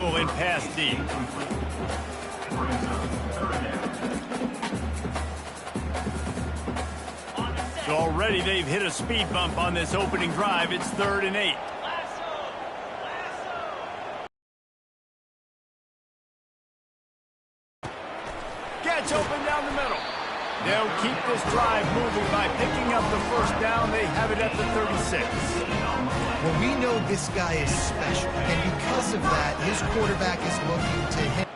In pass deep. So already they've hit a speed bump on this opening drive. It's 3rd and 8. Gets open down the middle. They'll keep this drive moving by picking up the first down. They have it at the 36. Well, we know this guy is special, and because of that, his quarterback is looking to him.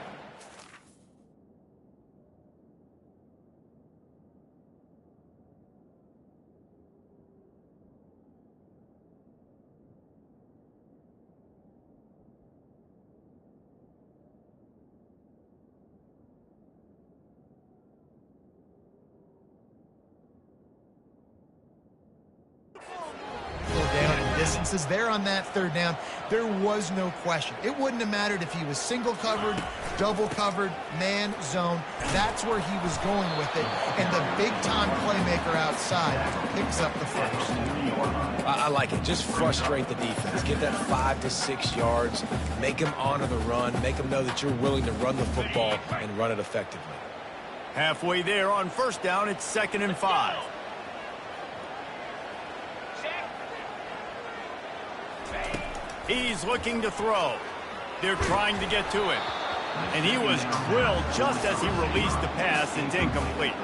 Down in distances there on that 3rd down, there was no question. It wouldn't have mattered if he was single covered, double covered, man, zone. That's where he was going with it, and the big-time playmaker outside picks up the first. I like it. Just frustrate the defense. Get that 5 to 6 yards. Make them honor the run. Make them know that you're willing to run the football and run it effectively. Halfway there on 1st down, it's 2nd and 5. He's looking to throw. They're trying to get to him. And he was drilled just as he released the pass. It's incomplete.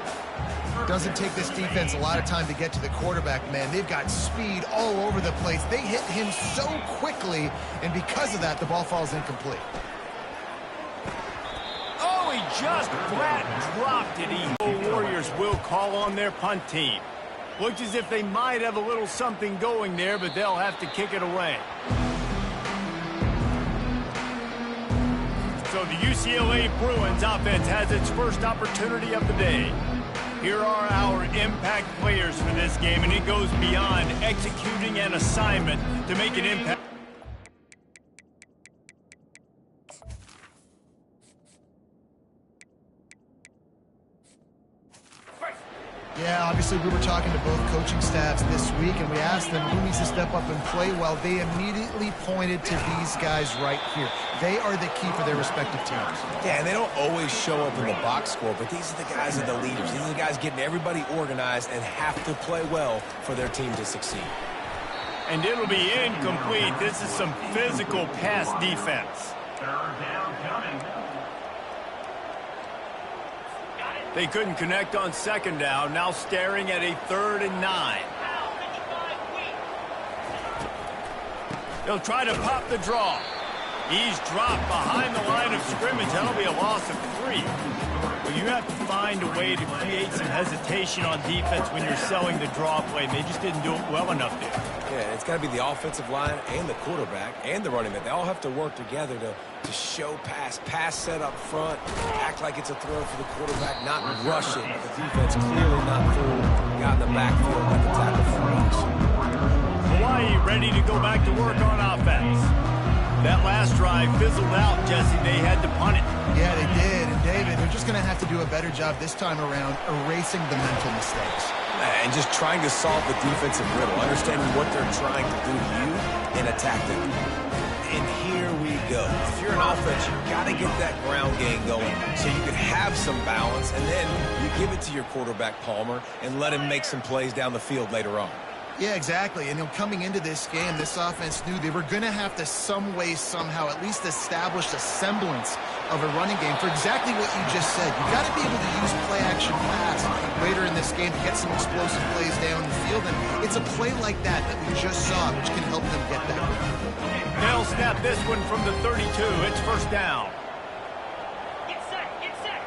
Doesn't take this defense a lot of time to get to the quarterback, man. They've got speed all over the place. They hit him so quickly, and because of that, the ball falls incomplete. Oh, he just flat dropped it. The Warriors will call on their punt team. Looks as if they might have a little something going there, but they'll have to kick it away. So the UCLA Bruins offense has its first opportunity of the day. Here are our impact players for this game, and it goes beyond executing an assignment to make an impact. Yeah, obviously we were talking to both coaching staffs this week, and we asked them who needs to step up and play well. They immediately pointed to these guys right here. They are the key for their respective teams. Yeah, and they don't always show up in the box score, but these are the guys that are the leaders. These are the guys getting everybody organized and have to play well for their team to succeed. And it'll be incomplete. This is some physical pass defense. 3rd down coming. They couldn't connect on 2nd down. Now staring at a 3rd and 9. They'll try to pop the draw. He's dropped behind the line of scrimmage. That'll be a loss of 3. But you have to find a way to create some hesitation on defense when you're selling the draw play. They just didn't do it well enough there. Yeah, it's got to be the offensive line and the quarterback and the running back. They all have to work together to show pass set up front, act like it's a throw for the quarterback, not rush it. The defense clearly not full. Got in the backfield at the tackle for us. Hawaii ready to go back to work on offense. That last drive fizzled out, Jesse. They had to punt it. Yeah, they did. And David, they're just going to have to do a better job this time around erasing the mental mistakes. And just trying to solve the defensive riddle, understanding what they're trying to do to you and attack them. And here we go. If you're an offense, you've got to get that ground game going so you can have some balance, and then you give it to your quarterback, Palmer, and let him make some plays down the field later on. Yeah, exactly. And coming into this game, this offense knew they were going to have to some way, somehow, at least establish a semblance of a running game for exactly what you just said. You've got to be able to use play-action pass later in this game to get some explosive plays down the field. And it's a play like that we just saw, which can help them get that. They'll snap this one from the 32. It's 1st down. Get set, get set.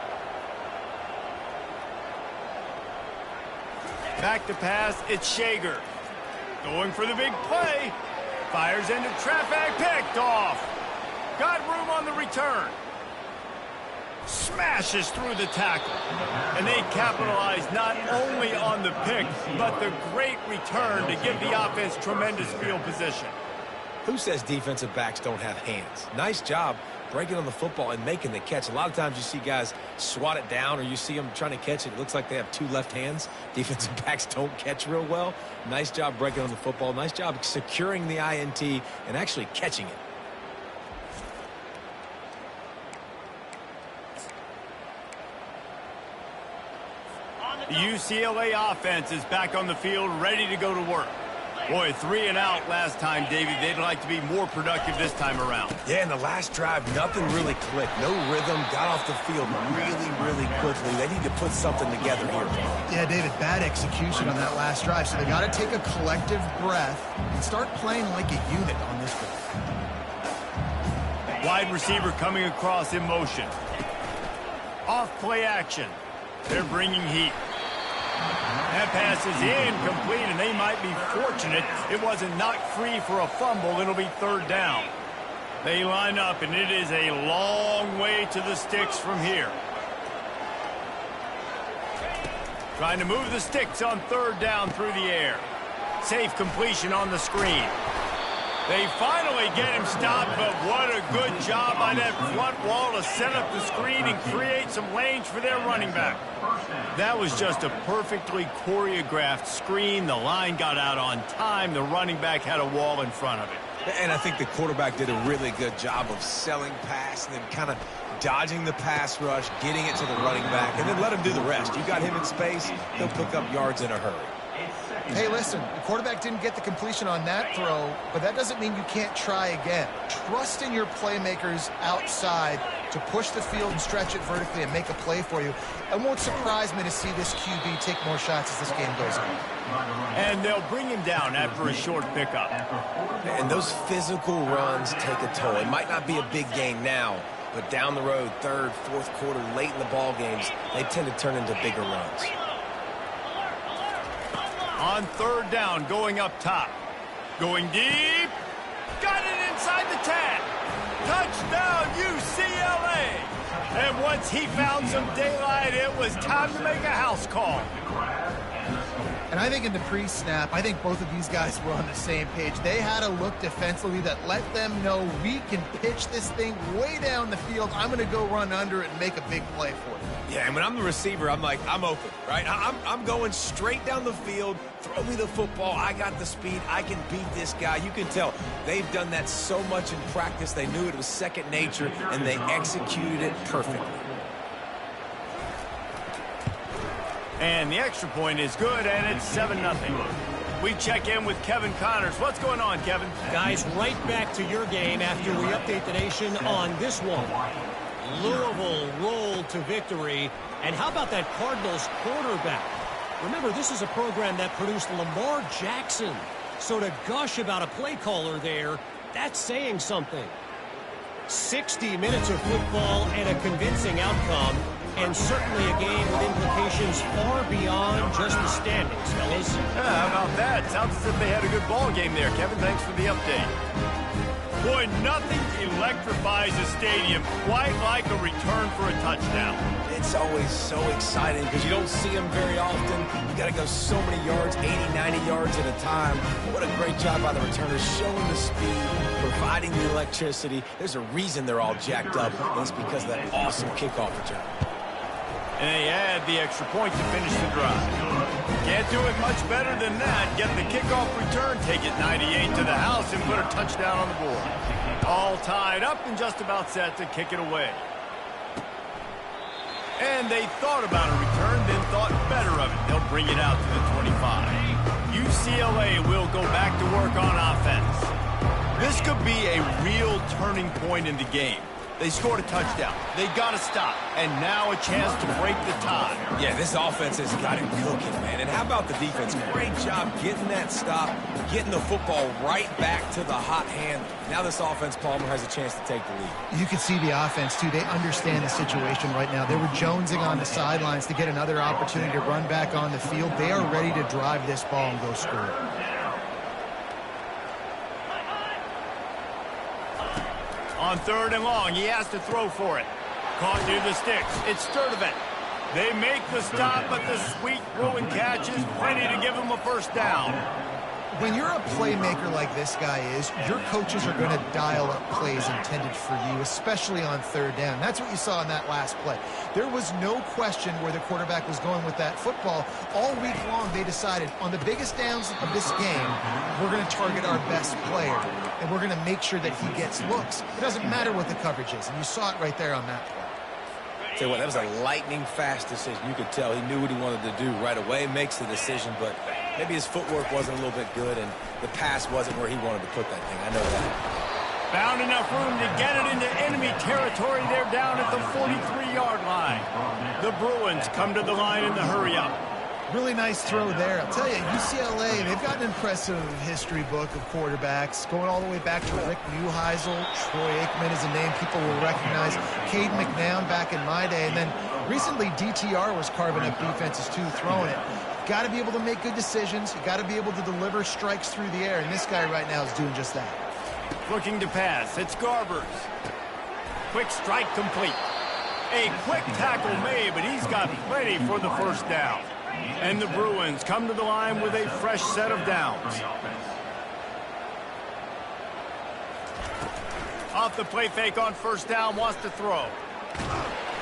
Back to pass, it's Shager. Going for the big play. Fires into traffic, picked off. Got room on the return. Smashes through the tackle. And they capitalize not only on the pick, but the great return to give the offense tremendous field position. Who says defensive backs don't have hands? Nice job breaking on the football and making the catch. A lot of times you see guys swat it down or you see them trying to catch it. It looks like they have 2 left hands. Defensive backs don't catch real well. Nice job breaking on the football. Nice job securing the INT and actually catching it. The UCLA offense is back on the field, ready to go to work. Boy, 3 and out last time, Davey. They'd like to be more productive this time around. Yeah, in the last drive, nothing really clicked. No rhythm, got off the field really quickly. They need to put something together here. Yeah, David, bad execution on that last drive. So they got to take a collective breath and start playing like a unit on this one. Wide receiver coming across in motion. Off play action. They're bringing heat. That pass is incomplete, and they might be fortunate it wasn't knocked free for a fumble. It'll be 3rd down. They line up, and it is a long way to the sticks from here. Trying to move the sticks on 3rd down through the air. Safe completion on the screen. They finally get him stopped, but what a good job by that front wall to set up the screen and create some lanes for their running back. That was just a perfectly choreographed screen. The line got out on time. The running back had a wall in front of it. And I think the quarterback did a really good job of selling pass and then kind of dodging the pass rush, getting it to the running back, and then let him do the rest. You got him in space, he'll pick up yards in a hurry. Hey, listen, the quarterback didn't get the completion on that throw, but that doesn't mean you can't try again. Trust in your playmakers outside to push the field and stretch it vertically and make a play for you. It won't surprise me to see this QB take more shots as this game goes on. And they'll bring him down after a short pickup. And those physical runs take a toll. It might not be a big gain now, but down the road, 3rd, 4th quarter, late in the ball games, they tend to turn into bigger runs. On 3rd down, going up top. Going deep. Got it inside the tag. Touchdown, UCLA. And once he found some daylight, it was time to make a house call. And I think in the pre-snap, I think both of these guys were on the same page. They had a look defensively that let them know we can pitch this thing way down the field. I'm going to go run under it and make a big play for it. Yeah, and when I'm the receiver, I'm like, I'm open, right? I'm going straight down the field. Throw me the football. I got the speed. I can beat this guy. You can tell they've done that so much in practice. They knew it was second nature, and they executed it perfectly. And the extra point is good, and it's 7-0. We check in with Kevin Connors. What's going on, Kevin? Guys, right back to your game after we update the nation on this one. Louisville rolled to victory. And how about that Cardinals quarterback? Remember, this is a program that produced Lamar Jackson. So to gush about a play caller there, that's saying something. 60 minutes of football and a convincing outcome. And certainly a game with implications far beyond just the standings, fellas. Yeah, how about that? Sounds as if they had a good ball game there. Kevin, thanks for the update. Boy, nothing electrifies a stadium quite like a return for a touchdown. It's always so exciting because you don't see them very often. You got to go so many yards, 80, 90 yards at a time. What a great job by the returners, showing the speed, providing the electricity. There's a reason they're all jacked up, and it's because of that awesome kickoff return. And they add the extra point to finish the drive. Can't do it much better than that. Get the kickoff return, take it 98 to the house, and put a touchdown on the board. All tied up and just about set to kick it away. And they thought about a return, then thought better of it. They'll bring it out to the 25. UCLA will go back to work on offense. This could be a real turning point in the game. They scored a touchdown. They got to stop. And now a chance to break the tie. Yeah, this offense has got it cooking, man. And how about the defense? Great job getting that stop, getting the football right back to the hot hand. Now this offense, Palmer, has a chance to take the lead. You can see the offense, too. They understand the situation right now. They were jonesing on the sidelines to get another opportunity to run back on the field. They are ready to drive this ball and go score. On 3rd and long, he has to throw for it. Caught near the sticks. It's Sturdivant. They make the stop, but the sweet throw and catch is plenty to give him a first down. When you're a playmaker like this guy is, your coaches are going to dial up plays intended for you, especially on 3rd down. That's what you saw in that last play. There was no question where the quarterback was going with that football. All week long, they decided on the biggest downs of this game, we're going to target our best player, and we're going to make sure that he gets looks. It doesn't matter what the coverage is, and you saw it right there on that play. Tell you what, that was a lightning-fast decision. You could tell he knew what he wanted to do right away, makes the decision, but maybe his footwork wasn't a little bit good, and the pass wasn't where he wanted to put that thing. I know that. Found enough room to get it into enemy territory. They're down at the 43-yard line. The Bruins come to the line in the hurry-up. Really nice throw there. I'll tell you, UCLA, they've got an impressive history book of quarterbacks, going all the way back to Rick Neuheisel. Troy Aikman is a name people will recognize. Cade McNown back in my day. And then recently, DTR was carving up defenses, too, throwing it. Got to be able to make good decisions. You got to be able to deliver strikes through the air. And this guy right now is doing just that. Looking to pass. It's Garbers. Quick strike complete. A quick tackle made, but he's got plenty for the first down. And the Bruins come to the line with a fresh set of downs. Off the play fake on first down, wants to throw.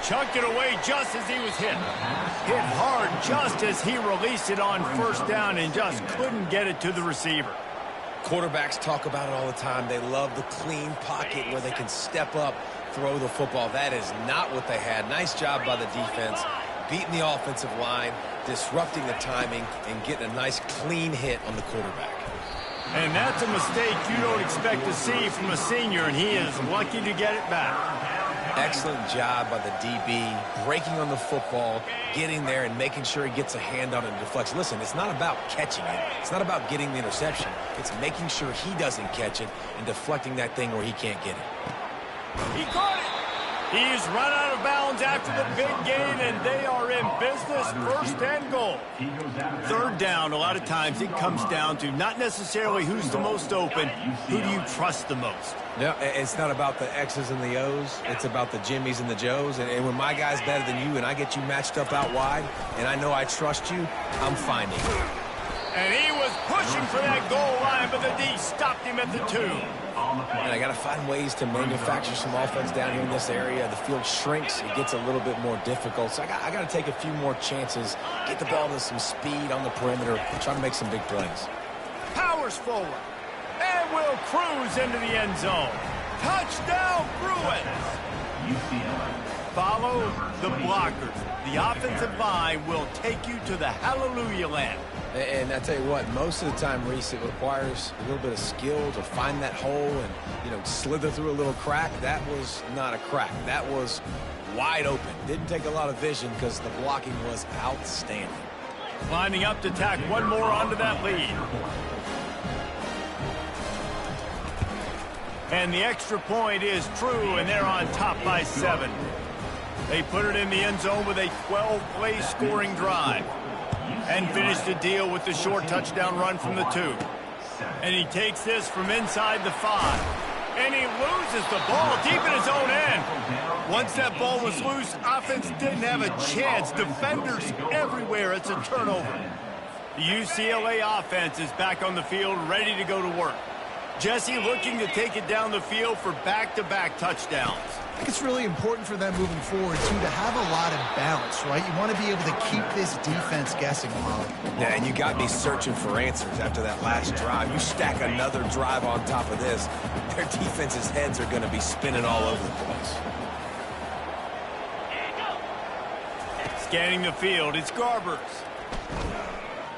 Chunked it away just as he was hit. Hit hard just as he released it on first down and just couldn't get it to the receiver. Quarterbacks talk about it all the time. They love the clean pocket where they can step up, throw the football. That is not what they had. Nice job by the defense, beating the offensive line, disrupting the timing, and getting a nice clean hit on the quarterback. And that's a mistake you don't expect to see from a senior, and he is lucky to get it back. Excellent job by the DB, breaking on the football, getting there and making sure he gets a hand on it and deflects. Listen, it's not about catching it. It's not about getting the interception. It's making sure he doesn't catch it and deflecting that thing where he can't get it. He caught it. He's run out of bounds after the big gain, and they are in business. First and goal. Third down, a lot of times it comes down to not necessarily who's the most open, who do you trust the most? No, it's not about the X's and the O's. It's about the Jimmies and the Joes. And when my guy's better than you and I get you matched up out wide and I know I trust you, I'm finding you. And he was pushing for that goal line, but the D stopped him at the 2. And I got to find ways to manufacture some offense down here in this area. The field shrinks. It gets a little bit more difficult. So I got to take a few more chances, get the ball to some speed on the perimeter, try to make some big plays. Powers forward. And will cruise into the end zone. Touchdown, Bruins. Follow the blockers. The offensive line will take you to the hallelujah land. And I tell you what, most of the time, Reese, it requires a little bit of skill to find that hole and, slither through a little crack. That was not a crack. That was wide open. Didn't take a lot of vision because the blocking was outstanding. Lining up to tack one more onto that lead. And the extra point is true, and they're on top by 7. They put it in the end zone with a 12-play scoring drive. And finish the deal with the short touchdown run from the 2. And he takes this from inside the 5. And he loses the ball deep in his own end. Once that ball was loose, offense didn't have a chance. Defenders everywhere. It's a turnover. The UCLA offense is back on the field, ready to go to work. Jesse looking to take it down the field for back-to-back touchdowns. I think it's really important for them moving forward, too, to have a lot of balance, right? You want to be able to keep this defense guessing a lot. Yeah, and you got me searching for answers after that last drive. You stack another drive on top of this, their defense's heads are going to be spinning all over the place. Scanning the field, it's Garbers.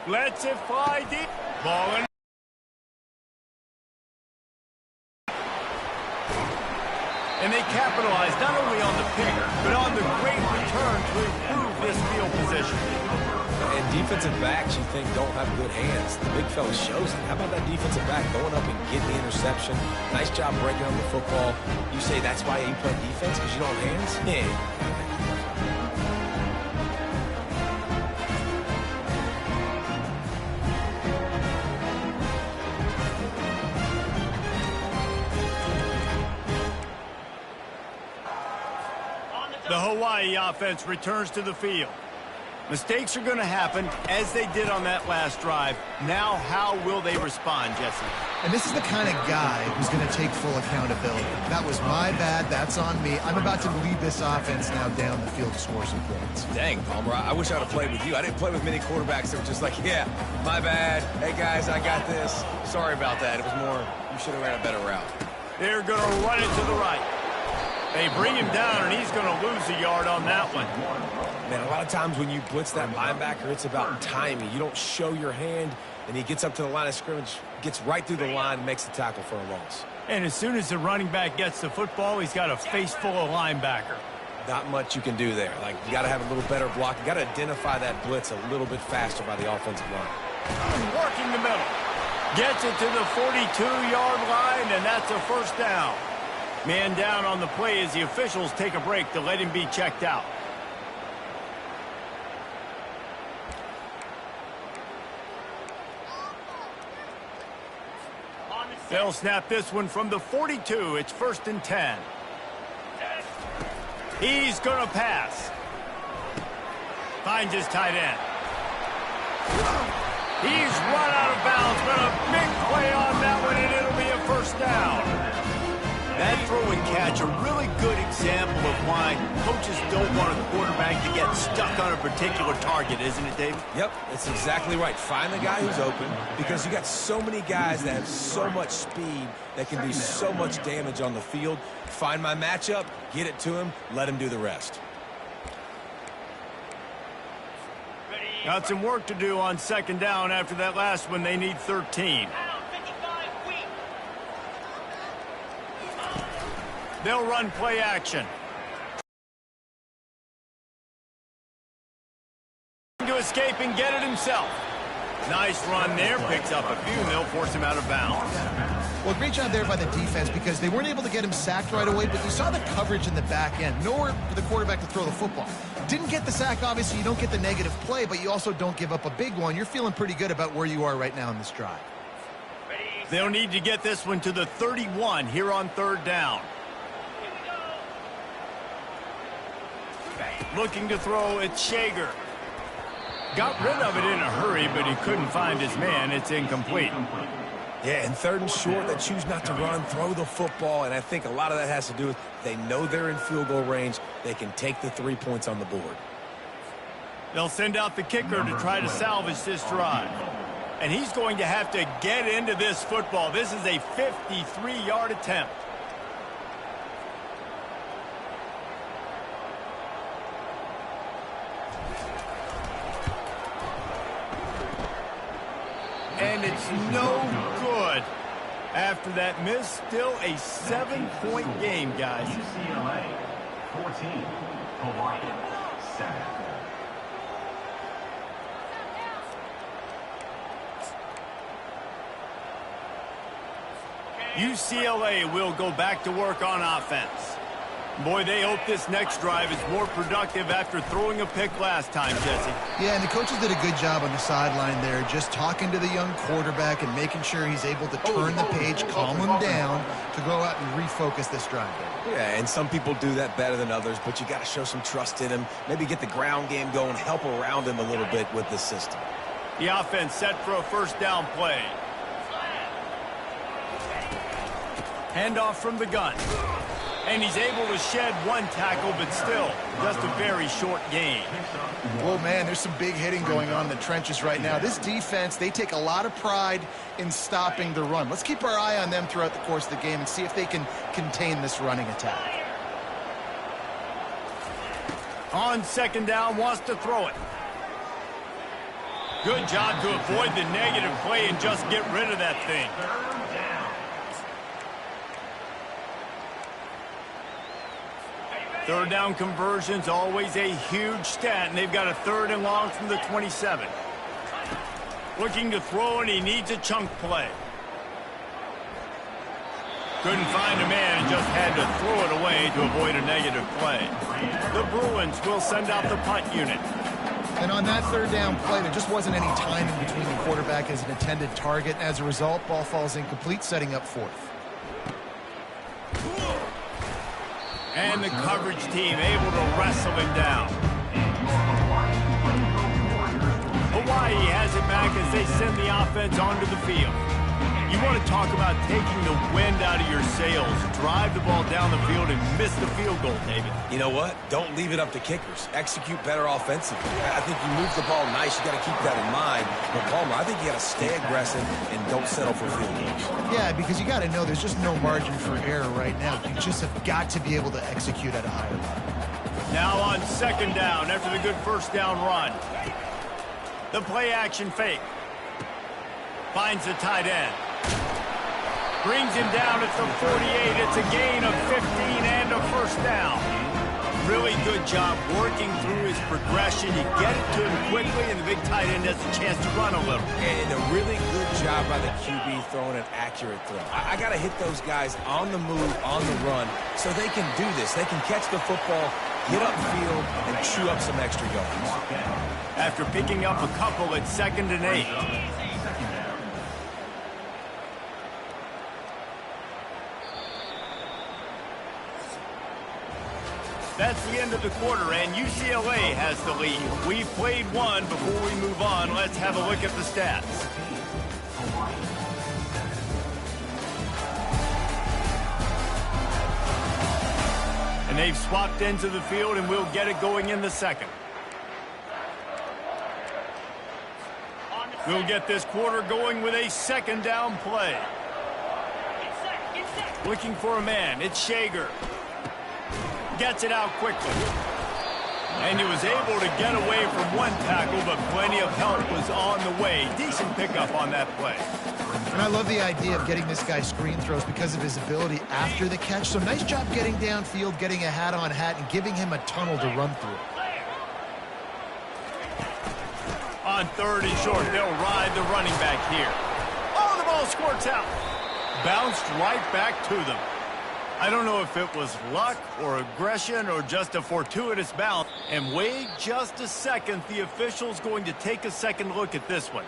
Lets it fly deep. Ball in. And they capitalize not only on the pick, but on the great return to improve this field position. And defensive backs, you think, don't have good hands. The big fella shows it. How about that defensive back going up and getting the interception? Nice job breaking on the football. You say that's why you play defense, because you don't have hands? Yeah. The Hawaii offense returns to the field. Mistakes are going to happen, as they did on that last drive. Now, how will they respond, Jesse? And this is the kind of guy who's going to take full accountability. That was my bad. That's on me. I'm about to lead this offense now down the field to score some points. Dang, Palmer, I wish I'd have played with you. I didn't play with many quarterbacks that were just like, yeah, my bad. Hey, guys, I got this. Sorry about that. It was more, you should have ran a better route. They're going to run it to the right. They bring him down, and he's going to lose a yard on that one. Man, a lot of times when you blitz that linebacker, it's about timing. You don't show your hand, and he gets up to the line of scrimmage, gets right through the line, and makes the tackle for a loss. And as soon as the running back gets the football, he's got a face full of linebacker. Not much you can do there. Like, you got to have a little better block. You got to identify that blitz a little bit faster by the offensive line. Working the middle. Gets it to the 42-yard line, and that's a first down. Man down on the play as the officials take a break to let him be checked out. They'll snap this one from the 42. It's 1st and 10. He's going to pass. Finds his tight end. He's run out of bounds, but a big play on that one, and it'll be a first down. That throw and catch, a really good example of why coaches don't want a quarterback to get stuck on a particular target, isn't it, Dave? Yep, that's exactly right. Find the guy who's open, because you got so many guys that have so much speed that can do so much damage on the field. Find my matchup, get it to him, let him do the rest. Got some work to do on 2nd down after that last one. They need 13. They'll run play action. To escape and get it himself. Nice run there. Picks up a few, and they'll force him out of bounds. Well, great job there by the defense because they weren't able to get him sacked right away, but you saw the coverage in the back end. Nowhere for the quarterback to throw the football. Didn't get the sack, obviously. You don't get the negative play, but you also don't give up a big one. You're feeling pretty good about where you are right now in this drive. They'll need to get this one to the 31 here on 3rd down. Looking to throw, it's Shager. Got rid of it in a hurry, but he couldn't find his man. It's incomplete. Yeah, and 3rd and short, they choose not to run, throw the football, and I think a lot of that has to do with they know they're in field goal range. They can take the 3 points on the board. They'll send out the kicker to try to salvage this drive. And he's going to have to get into this football. This is a 53-yard attempt. And it's no good. After that miss, still a 7-point game, guys. UCLA 14, Hawaii 7. UCLA will go back to work on offense. Boy, they hope this next drive is more productive after throwing a pick last time, Jesse. Yeah, and the coaches did a good job on the sideline there, just talking to the young quarterback and making sure he's able to turn the page, calm him down to go out and refocus this drive. Yeah, and some people do that better than others, but you got to show some trust in him. Maybe get the ground game going, help around him a little bit with this system. The offense set for a 1st down play. Handoff from the gun. And he's able to shed 1 tackle, but still just a very short gain. Well, man, there's some big hitting going on in the trenches right now. This defense, they take a lot of pride in stopping the run. Let's keep our eye on them throughout the course of the game and see if they can contain this running attack. On 2nd down, wants to throw it. Good job to avoid the negative play and just get rid of that thing. 3rd down. Third down conversion's always a huge stat, and they've got a 3rd and long from the 27. Looking to throw, and he needs a chunk play. Couldn't find a man and just had to throw it away to avoid a negative play. The Bruins will send out the punt unit. And on that 3rd down play, there just wasn't any time in between the quarterback as an intended target. As a result, ball falls incomplete, setting up 4th. And the coverage team able to wrestle him down. Hawaii has it back as they send the offense onto the field. You want to talk about taking the wind out of your sails. Drive the ball down the field and miss the field goal, David. You know what? Don't leave it up to kickers. Execute better offensively. I think you move the ball nice. You got to keep that in mind. But Palmer, I think you got to stay aggressive and don't settle for field goals. Yeah, because you got to know there's just no margin for error right now. You just have got to be able to execute at a higher level. Now on second down after the good first down run. The play action fake. Finds the tight end. Brings him down at the 48. It's a gain of 15 and a first down. Really good job working through his progression. You get it to him quickly, and the big tight end has a chance to run a little. And a really good job by the QB throwing an accurate throw. I got to hit those guys on the move, on the run, so they can do this. They can catch the football, get upfield, and chew up some extra yards. After picking up a couple at 2nd and 8. That's the end of the quarter, and UCLA has the lead. We've played one. Before we move on, let's have a look at the stats. And they've swapped into the field, and we'll get it going in the second. We'll get this quarter going with a second down play. Looking for a man. It's Shager. Gets it out quickly. And he was able to get away from one tackle, but plenty of help was on the way. Decent pickup on that play. And I love the idea of getting this guy screen throws because of his ability after the catch. So nice job getting downfield, getting a hat-on-hat, and giving him a tunnel to run through. On 3rd and short, they'll ride the running back here. Oh, the ball squirts out. Bounced right back to them. I don't know if it was luck or aggression or just a fortuitous bounce. And wait just a second, the official's going to take a second look at this one.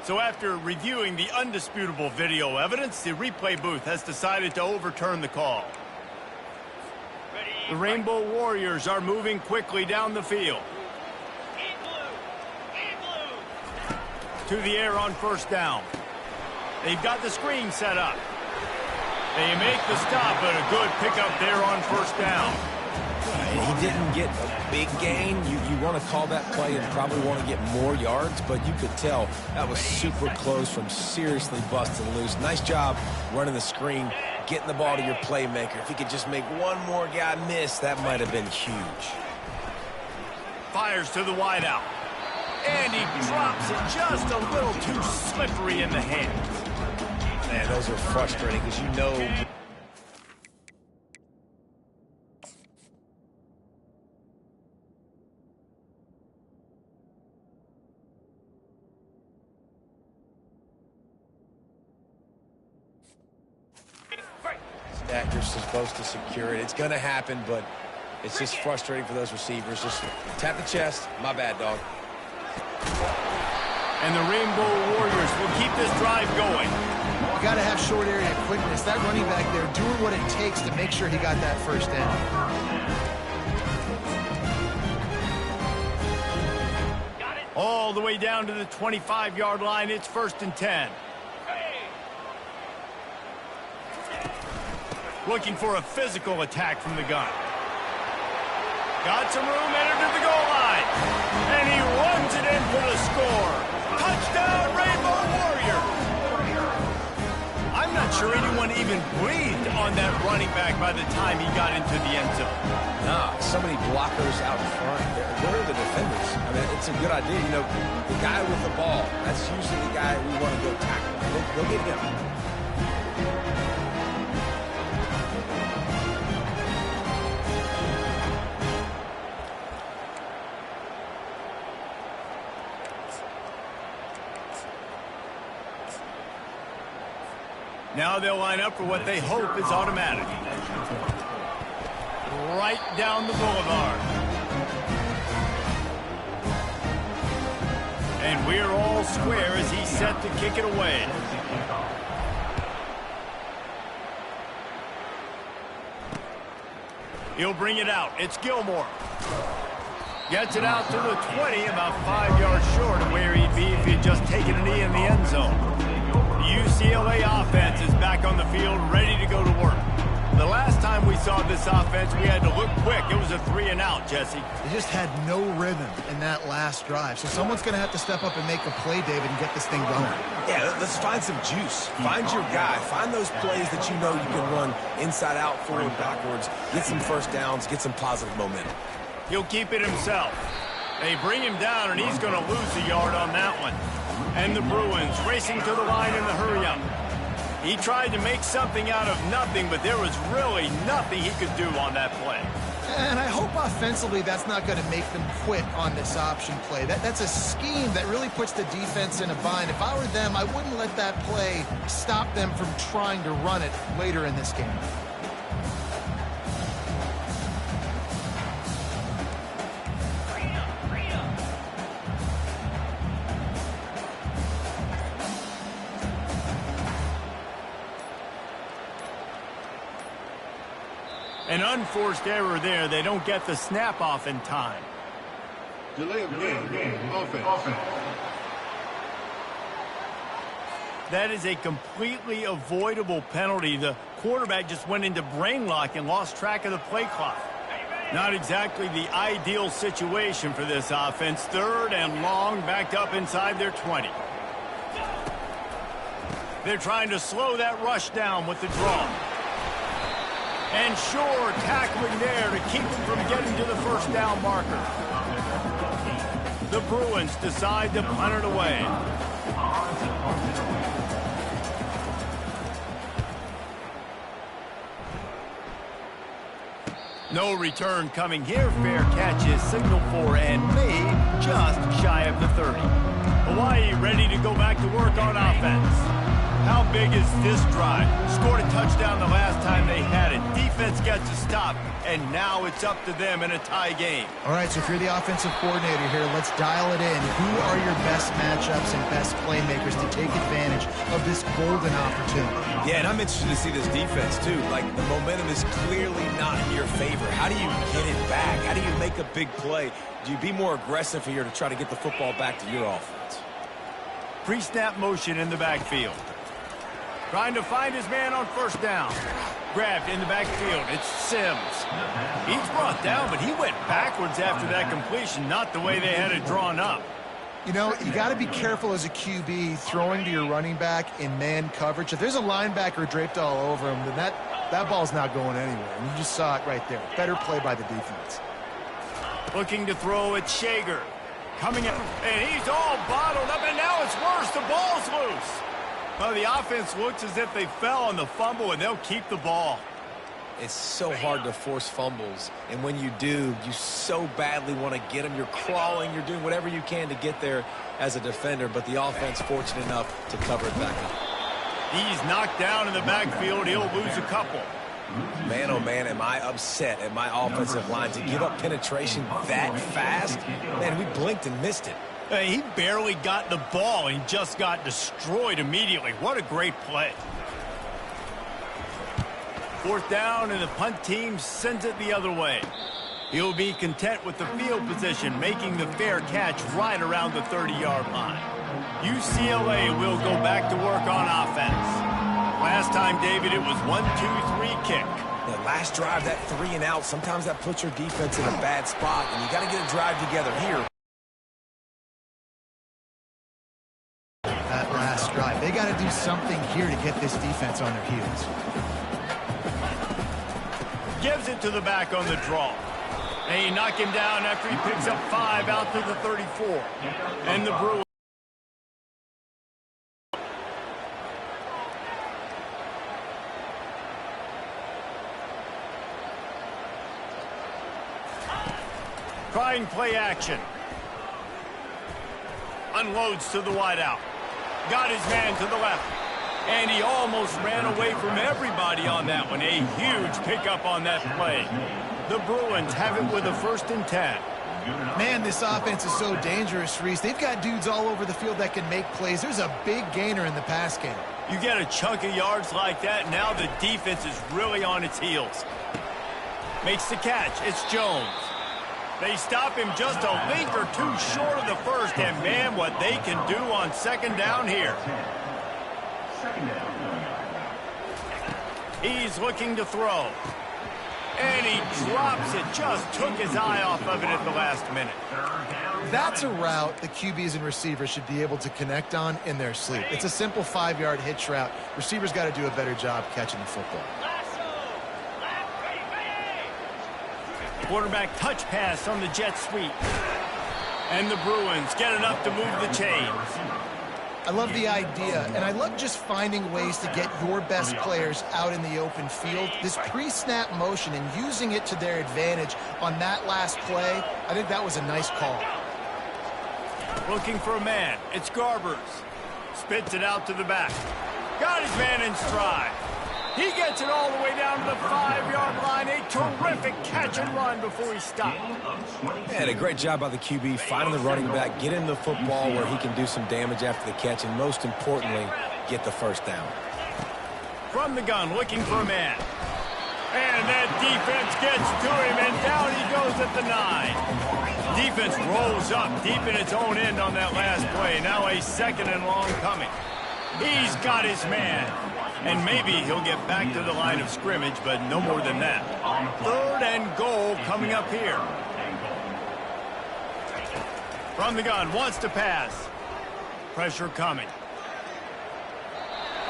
So after reviewing the undisputable video evidence, the replay booth has decided to overturn the call. The Rainbow Warriors are moving quickly down the field. To the air on first down. They've got the screen set up. They make the stop, but a good pickup there on first down. He didn't get a big gain. You want to call that play and probably want to get more yards, but you could tell that was super close from seriously busting loose. Nice job running the screen, getting the ball to your playmaker. If he could just make one more guy miss, that might have been huge. Fires to the wideout. And he drops it just a little too slippery in the hands. Man, those are frustrating because you know. That you're supposed to secure it. It's going to happen, but it's just frustrating for those receivers. Just tap the chest. My bad, dog. And the Rainbow Warriors will keep this drive going. You got to have short area quickness. That running back there doing what it takes to make sure he got that first down. All the way down to the 25-yard line. It's 1st and 10. Looking for a physical attack from the gun. Got some room, entered to the goal line. And he runs it in for the score. Touchdown, Rainbow Warriors. I'm not sure anyone even breathed on that running back by the time he got into the end zone. Nah, so many blockers out front. Where are the defenders? I mean, it's a good idea. You know, the guy with the ball, that's usually the guy we want to go tackle. Go get him. Now they'll line up for what they hope is automatic. Right down the boulevard. And we're all square as he's set to kick it away. He'll bring it out. It's Gilmore. Gets it out to the 20, about 5 yards short of where he'd be if he'd just taken a knee in the end zone. The UCLA offense is back on the field, ready to go to work. The last time we saw this offense, we had to look quick. It was a 3-and-out, Jesse. They just had no rhythm in that last drive. So someone's going to have to step up and make a play, David, and get this thing going. Yeah, let's find some juice. Find your guy. Find those plays that you know you can run inside out, forward, backwards. Get some first downs. Get some positive momentum. He'll keep it himself. They bring him down, and he's going to lose a yard on that one. And the Bruins racing to the line in the hurry-up. He tried to make something out of nothing, but there was really nothing he could do on that play. And I hope offensively that's not going to make them quit on this option play. That's a scheme that really puts the defense in a bind. If I were them, I wouldn't let that play stop them from trying to run it later in this game. An unforced error there. They don't get the snap off in time. Delay of game. Offense. That is a completely avoidable penalty. The quarterback just went into brain lock and lost track of the play clock. Not exactly the ideal situation for this offense. 3rd and long, backed up inside their 20. They're trying to slow that rush down with the draw. And Shore tackling there to keep him from getting to the first down marker. The Bruins decide to punt it away. No return coming here. Fair catch is signaled for and made just shy of the 30. Hawaii ready to go back to work on offense. How big is this drive? Scored a touchdown the last time they had it. Defense gets a stop, and now it's up to them in a tie game. All right, so if you're the offensive coordinator here, let's dial it in. Who are your best matchups and best playmakers to take advantage of this golden opportunity? Yeah, and I'm interested to see this defense, too. Like, the momentum is clearly not in your favor. How do you get it back? How do you make a big play? Do you be more aggressive here to try to get the football back to your offense? Pre-snap motion in the backfield. Trying to find his man on first down. Grabbed in the backfield. It's Sims. He's brought down, but he went backwards after that completion, not the way they had it drawn up. You know, you got to be careful as a QB throwing to your running back in man coverage. If there's a linebacker draped all over him, then that ball's not going anywhere. And you just saw it right there. Better play by the defense. Looking to throw at Shager. Coming up, and he's all bottled up, and now it's worse. The ball's loose. Well, the offense looks as if they fell on the fumble, and they'll keep the ball. It's so hard to force fumbles, and when you do, you so badly want to get them. You're crawling, you're doing whatever you can to get there as a defender, but the offense fortunate enough to cover it back up. He's knocked down in the backfield. He'll lose a couple. Man, oh man, am I upset at my offensive line to give up penetration that fast? Man, we blinked and missed it. He barely got the ball and just got destroyed immediately. What a great play. 4th down, and the punt team sends it the other way. He'll be content with the field position, making the fair catch right around the 30-yard line. UCLA will go back to work on offense. Last time, David, it was 1-2-3 kick. The last drive, that 3-and-out, sometimes that puts your defense in a bad spot, and you got to get a drive together here. That last drive. They got to do something here to get this defense on their heels. Gives it to the back on the draw. They knock him down after he picks up 5 out to the 34. And the Bruins. Trying play action. Unloads to the wideout. Got his man to the left. And he almost ran away from everybody on that one. A huge pickup on that play. The Bruins have it with a 1st and 10. Man, this offense is so dangerous, Reese. They've got dudes all over the field that can make plays. There's a big gainer in the pass game. You get a chunk of yards like that, now the defense is really on its heels. Makes the catch. It's Jones. They stop him just a link or two short of the first, and man, what they can do on 2nd down here. 2nd He's looking to throw. And he drops it. Just took his eye off of it at the last minute. That's a route the QBs and receivers should be able to connect on in their sleep. It's a simple 5-yard hitch route. Receivers got to do a better job catching the football. Quarterback touch pass on the jet sweep. And the Bruins get enough to move the chains. I love the idea, and I love just finding ways to get your best players out in the open field. This pre-snap motion and using it to their advantage on that last play, I think that was a nice call. Looking for a man. It's Garbers. Spits it out to the back. Got his man in stride. He gets it all the way down to the 5-yard line. A terrific catch and run before he stopped. And a great job by the QB, finding the running back, get him the football where he can do some damage after the catch, and most importantly, get the first down. From the gun, looking for a man. And that defense gets to him, and down he goes at the 9. Defense rolls up deep in its own end on that last play. Now a second and long coming. He's got his man. And maybe he'll get back to the line of scrimmage, but no more than that. 3rd and goal coming up here. From the gun, wants to pass. Pressure coming.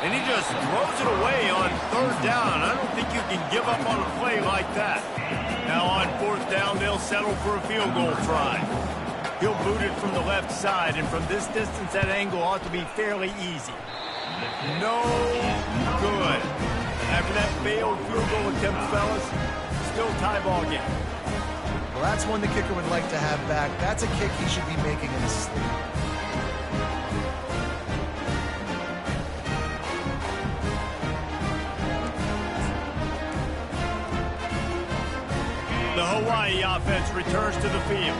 And he just throws it away on 3rd down. I don't think you can give up on a play like that. Now on 4th down, they'll settle for a field goal try. He'll boot it from the left side, and from this distance, that angle ought to be fairly easy. No good. After that failed field goal attempt, fellas, still tie ball game. Well, that's one the kicker would like to have back. That's a kick he should be making in his sleep. The Hawaii offense returns to the field.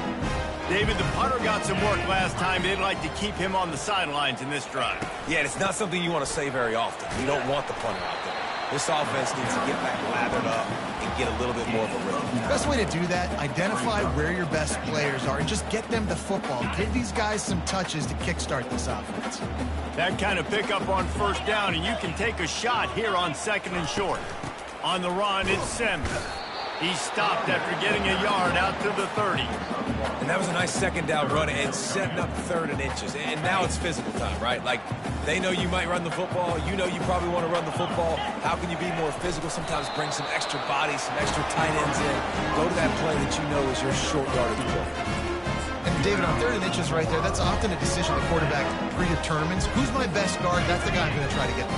David, the punter got some work last time. They'd like to keep him on the sidelines in this drive. Yeah, and it's not something you want to say very often. You don't want the punter out there. This offense needs to get back lathered up and get a little bit more of a rhythm. Best way to do that, identify where your best players are and just get them the football. Give these guys some touches to kickstart this offense. That kind of pickup on 1st down, and you can take a shot here on 2nd and short. On the run, it's Sims. He stopped after getting a yard out to the 30. And that was a nice 2nd down run and setting up 3rd and inches. And now it's physical time, right? Like, they know you might run the football. You know you probably want to run the football. How can you be more physical? Sometimes bring some extra bodies, some extra tight ends in. Go to that play that you know is your short yardage play. And David, on 3rd and inches right there, that's often a decision the quarterback predetermines. Who's my best guard? That's the guy I'm going to try to get.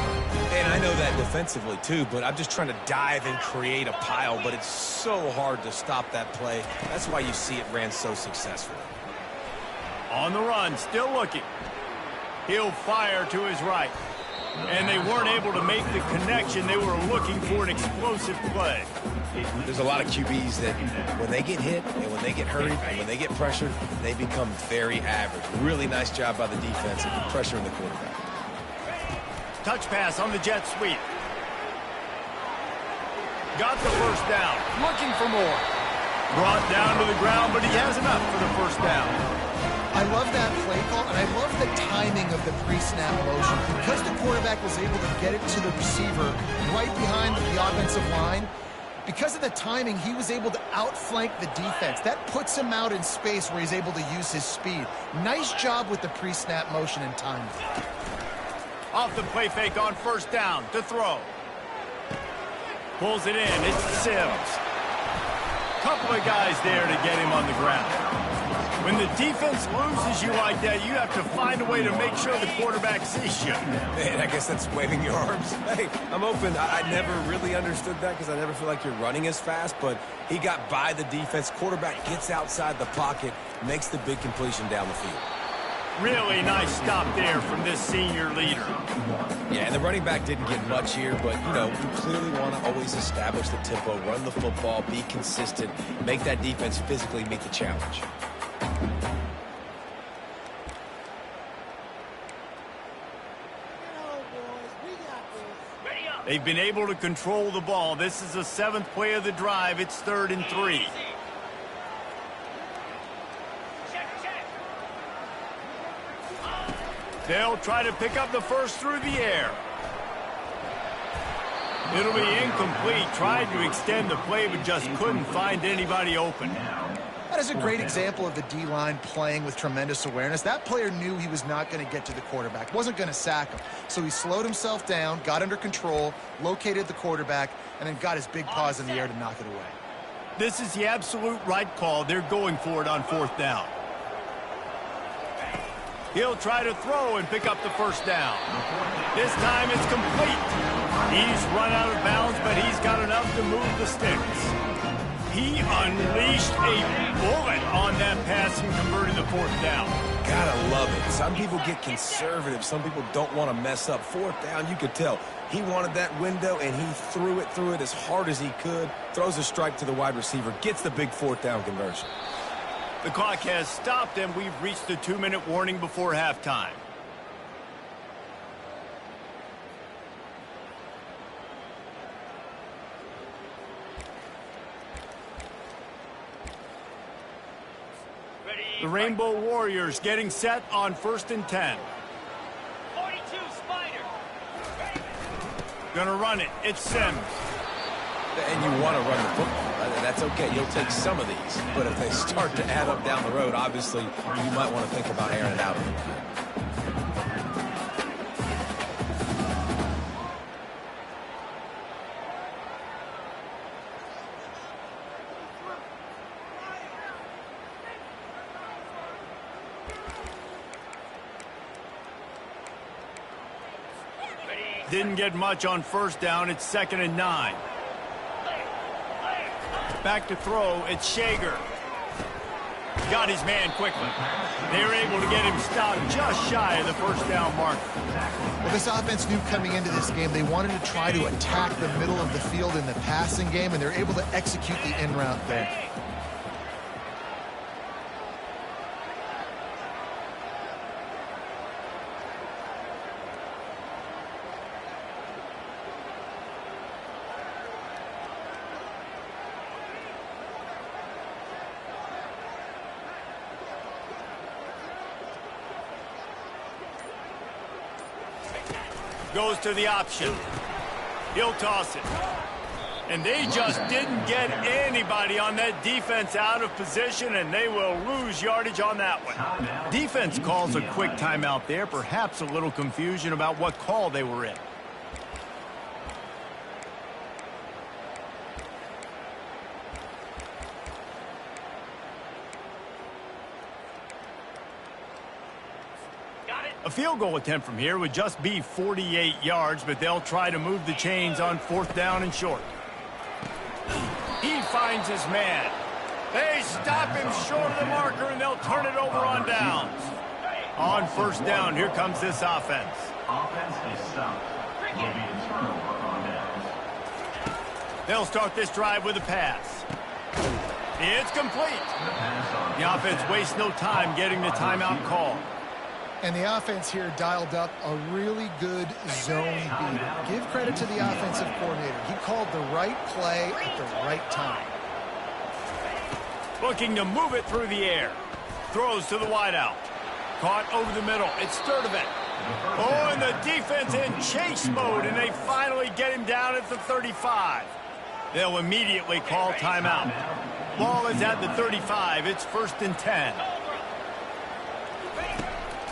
And I know that defensively, too, but I'm just trying to dive and create a pile, but it's so hard to stop that play. That's why you see it ran so successfully. On the run, still looking. He'll fire to his right. And they weren't able to make the connection. They were looking for an explosive play. There's a lot of QBs that when they get hit and when they get hurried and when they get pressured, they become very average. Really nice job by the defense and pressuring the quarterback. Touch pass on the jet sweep. Got the 1st down. Looking for more. Brought down to the ground, but he has enough for the 1st down. I love that play call, and I love the timing of the pre-snap motion. Because the quarterback was able to get it to the receiver right behind the offensive line, because of the timing, he was able to outflank the defense. That puts him out in space where he's able to use his speed. Nice job with the pre-snap motion and timing. Off the play fake on 1st down to throw. Pulls it in. It's Sims. Couple of guys there to get him on the ground. When the defense loses you like that, you have to find a way to make sure the quarterback sees you. Man, I guess that's waving your arms. Hey, I'm open. I never really understood that because I never feel like you're running as fast, but he got by the defense. Quarterback gets outside the pocket, makes the big completion down the field. Really nice stop there from this senior leader. Yeah, and the running back didn't get much here, but, you know, you clearly want to always establish the tempo, run the football, be consistent, make that defense physically meet the challenge. They've been able to control the ball. This is the 7th play of the drive. It's 3rd and 3. They'll try to pick up the 1st through the air. It'll be incomplete. Tried to extend the play, but just couldn't find anybody open. That is a great example of the D-line playing with tremendous awareness. That player knew he was not going to get to the quarterback, wasn't going to sack him. So he slowed himself down, got under control, located the quarterback, and then got his big paws in the air to knock it away. This is the absolute right call. They're going for it on 4th down. He'll try to throw and pick up the 1st down. This time it's complete. He's run out of bounds, but he's got enough to move the sticks. He unleashed a bullet on that pass and converted the 4th down. Gotta love it. Some people get conservative. Some people don't want to mess up. 4th down, you could tell. He wanted that window, and he threw it as hard as he could. Throws a strike to the wide receiver. Gets the big 4th down conversion. The clock has stopped, and we've reached the 2-minute warning before halftime. The Rainbow Warriors getting set on 1st and 10. 42 Spider. Gonna run it. It's Sims. And you want to run the football, right? That's okay. You'll take some of these. But if they start to add up down the road, obviously, you might want to think about airing it out a little bit. Didn't get much on 1st down. It's 2nd and 9. Back to throw. It's Shager. Got his man quickly. They were able to get him stopped just shy of the 1st down mark. Well, this offense knew coming into this game they wanted to try to attack the middle of the field in the passing game, and they're able to execute the in route there. Goes to the option. He'll toss it. And they just didn't get anybody on that defense out of position, and they will lose yardage on that one. Defense calls a quick timeout there. Perhaps a little confusion about what call they were in. A field goal attempt from here would just be 48 yards, but they'll try to move the chains on 4th down and short. He finds his man. They stop him short of the marker, and they'll turn it over on downs. On 1st down, here comes this offense. Offense is stopped. Will be a turnover on downs. They'll start this drive with a pass. It's complete. The offense wastes no time getting the timeout call. And the offense here dialed up a really good zone beat. Give credit to the offensive coordinator. He called the right play at the right time. Looking to move it through the air. Throws to the wideout. Caught over the middle. It's Sturdivant. Oh, and the defense in chase mode, and they finally get him down at the 35. They'll immediately call timeout. Ball is at the 35. It's 1st and 10.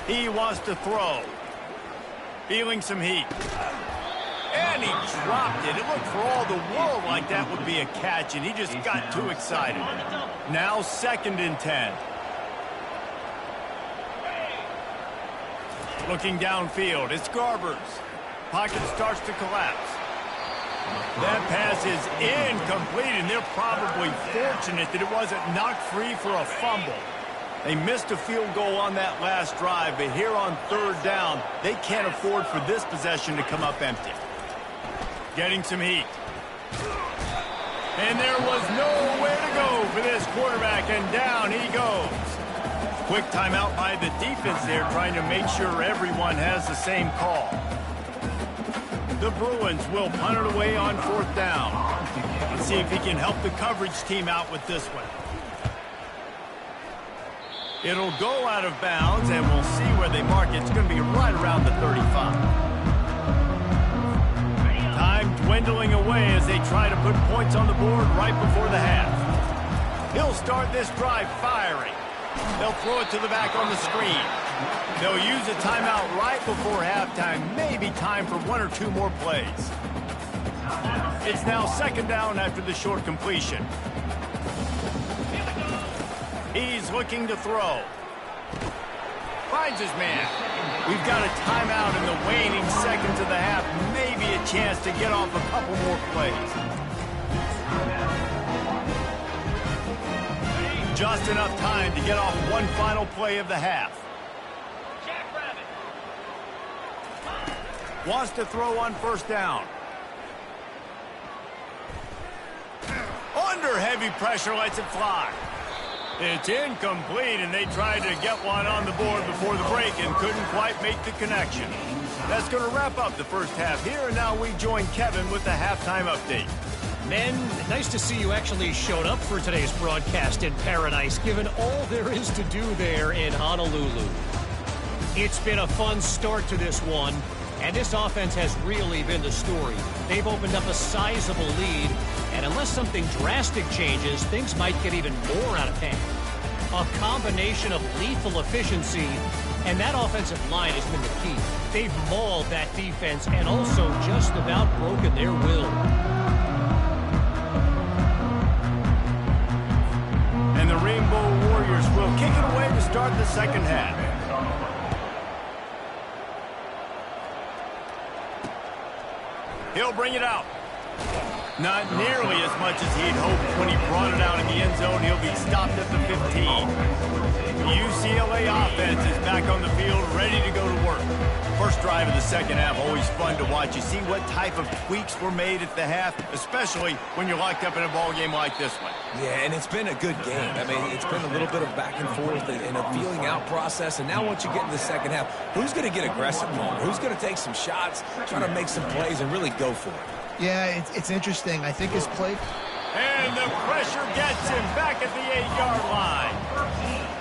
He wants to throw. Feeling some heat. And he dropped it. It looked for all the world like that would be a catch, and he just got too excited. Now 2nd and 10. Looking downfield, it's Garbers. Pocket starts to collapse. That pass is incomplete, and they're probably fortunate that it wasn't knocked free for a fumble. They missed a field goal on that last drive, but here on 3rd down, they can't afford for this possession to come up empty. Getting some heat. And there was nowhere to go for this quarterback, and down he goes. Quick timeout by the defense there, trying to make sure everyone has the same call. The Bruins will punt it away on 4th down. Let's see if he can help the coverage team out with this one. It'll go out of bounds, and we'll see where they mark it. It's going to be right around the 35. Time to dwindling away as they try to put points on the board right before the half. He'll start this drive firing. They'll throw it to the back on the screen. They'll use a timeout right before halftime, maybe time for one or two more plays. It's now second down after the short completion. He's looking to throw. Finds his man. We've got a timeout in the waning seconds of the half. Maybe a chance to get off a couple more plays. Just enough time to get off one final play of the half. Wants to throw on first down. Under heavy pressure, lets it fly. It's incomplete, and they tried to get one on the board before the break and couldn't quite make the connection. That's going to wrap up the first half here, and now we join Kevin with the halftime update. Men, nice to see you actually showed up for today's broadcast in paradise, given all there is to do there in Honolulu. It's been a fun start to this one, and this offense has really been the story. They've opened up a sizable lead, and unless something drastic changes, things might get even more out of hand. A combination of lethal efficiency, and that offensive line has been the key. They've mauled that defense and also just about broken their will. And the Rainbow Warriors will kick it away to start the second half. He'll bring it out. Not nearly as much as he'd hoped when he brought it out in the end zone. He'll be stopped at the 15. The UCLA offense is back on the field, ready to go to work. First drive of the second half, always fun to watch. You see what type of tweaks were made at the half, especially when you're locked up in a ball game like this one. Yeah, and it's been a good game. I mean, it's been a little bit of back and forth and a feeling out process. And now once you get into the second half, who's going to get aggressive more? Who's going to take some shots, try to make some plays, and really go for it? Yeah, it's interesting. I think his play... And the pressure gets him back at the 8-yard line.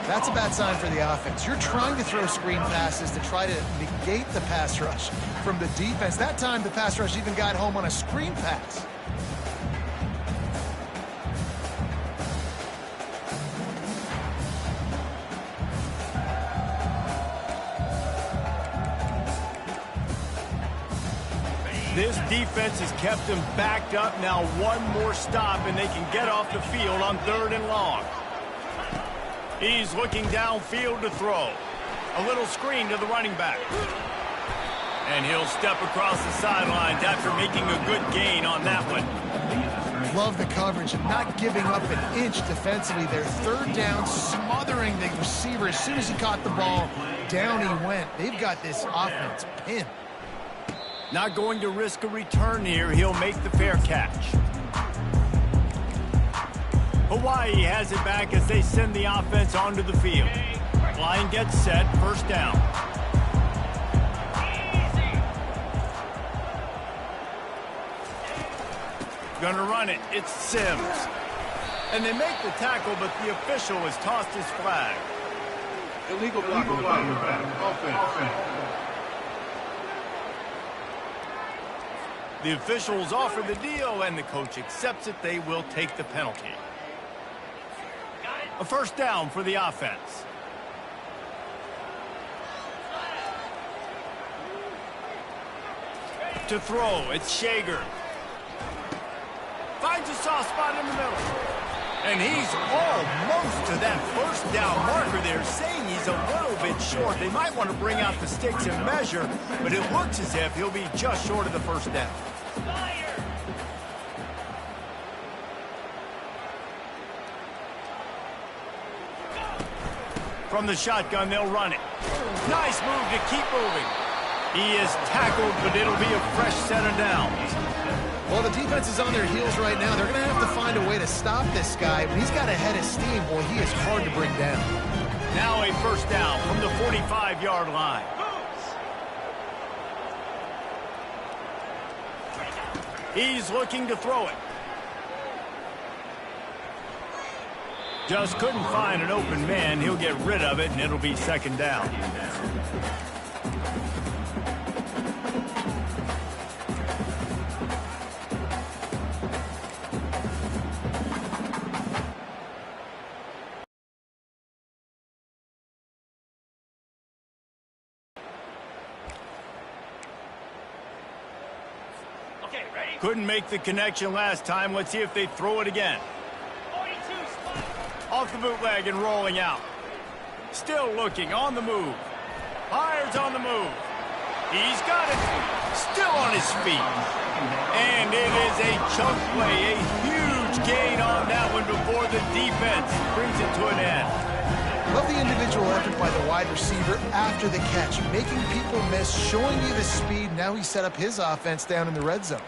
That's a bad sign for the offense. You're trying to throw screen passes to try to negate the pass rush from the defense. That time, the pass rush even got home on a screen pass. This defense has kept them backed up. Now one more stop, and they can get off the field on 3rd and long. He's looking downfield to throw. A little screen to the running back. And he'll step across the sidelines after making a good gain on that one. Love the coverage and not giving up an inch defensively there. 3rd down, smothering the receiver. As soon as he caught the ball, down he went. They've got this offense pinned. Not going to risk a return here. He'll make the fair catch. Hawaii has it back as they send the offense onto the field. Line gets set, first down. Gonna run it. It's Sims. And they make the tackle, but the official has tossed his flag. Illegal block. Offense. The officials offer the deal, and the coach accepts it. They will take the penalty. A first down for the offense. To throw, it's Shager. Finds a soft spot in the middle. And he's almost to that first down marker there, saying he's a little bit short. They might want to bring out the sticks and measure, but it looks as if he'll be just short of the first down. From the shotgun, they'll run it. Nice move to keep moving. He is tackled, but it'll be a fresh set of downs. Well, the defense is on their heels right now. They're going to have to find a way to stop this guy. When he's got a head of steam, boy, he is hard to bring down. Now a first down from the 45-yard line. He's looking to throw it. Just couldn't find an open man. He'll get rid of it, and it'll be second down. Okay, ready? Couldn't make the connection last time. Let's see if they throw it again. 42, Spider. Off the bootleg and rolling out. Still looking, on the move. Fires on the move. He's got it. Still on his feet. And it is a chunk play, a huge gain on that one before the defense brings it to an end. Love the individual effort by the wide receiver after the catch, making people miss, showing you the speed. Now he set up his offense down in the red zone.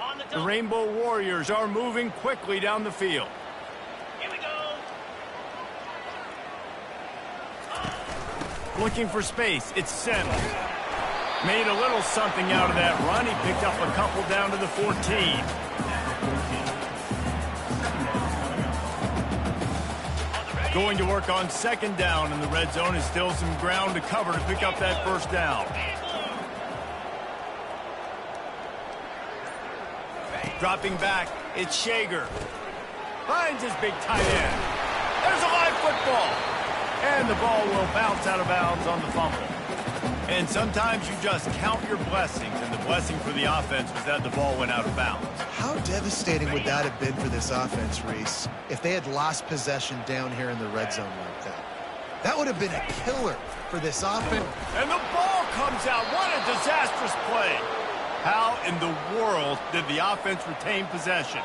On the The double. Rainbow Warriors are moving quickly down the field. Here we go. Looking for space. It's Sims. Made a little something out of that run. He picked up a couple down to the 14. Going to work on second down in the red zone. Is still some ground to cover to pick up that first down. Dropping back, it's Shager. Finds his big tight end. There's a live football. And the ball will bounce out of bounds on the fumble. And sometimes you just count your blessings, and the blessing for the offense was that the ball went out of bounds. How devastating would that have been for this offense, Reese, if they had lost possession down here in the red zone like that? That would have been a killer for this offense. And the ball comes out. What a disastrous play. How in the world did the offense retain possession?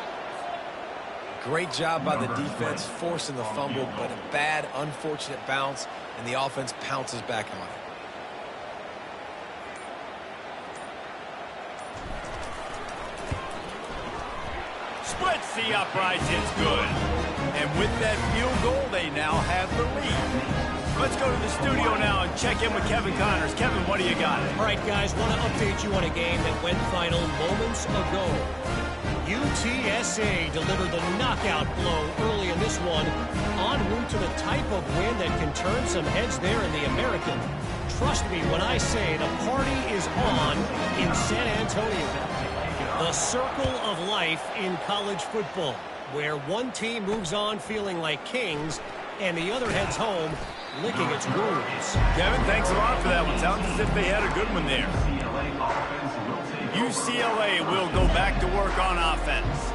Great job by the defense forcing the fumble, but a bad, unfortunate bounce, and the offense pounces back on it. Splits the uprights, it's good. And with that field goal, they now have the lead. Let's go to the studio now and check in with Kevin Connors. Kevin, what do you got? All right, guys, want to update you on a game that went final moments ago. UTSA delivered the knockout blow early in this one, en route to the type of win that can turn some heads there in the American. Trust me when I say the party is on in San Antonio. The circle of life in college football, where one team moves on feeling like kings and the other heads home licking its wounds. Kevin, thanks a lot for that one. Sounds as if they had a good one there. UCLA will go back to work on offense.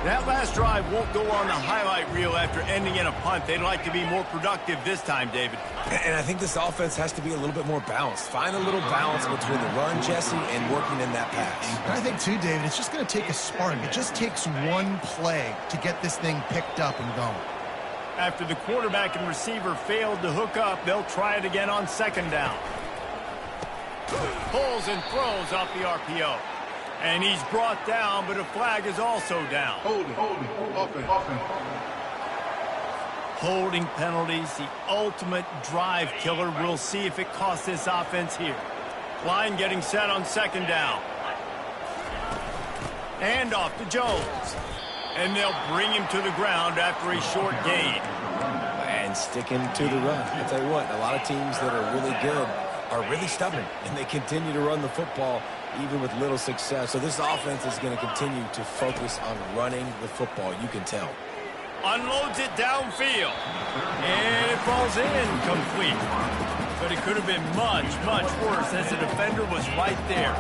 That last drive won't go on the highlight reel after ending in a punt. They'd like to be more productive this time, David. And I think this offense has to be a little bit more balanced. Find a little balance between the run, Jesse, and working in that pass. I think, too, David, it's just going to take a spark. It just takes one play to get this thing picked up and going. After the quarterback and receiver failed to hook up, they'll try it again on second down. Pulls and throws off the RPO. And he's brought down, but a flag is also down. Holding, offense. Holding penalties, the ultimate drive killer. We'll see if it costs this offense here. Line getting set on second down. And off to Jones. And they'll bring him to the ground after a short gain. And sticking to the run. I'll tell you what, a lot of teams that are really good are really stubborn, and they continue to run the football even with little success. So this offense is going to continue to focus on running the football, you can tell. Unloads it downfield. And it falls incomplete. But it could have been much, much worse as the defender was right there.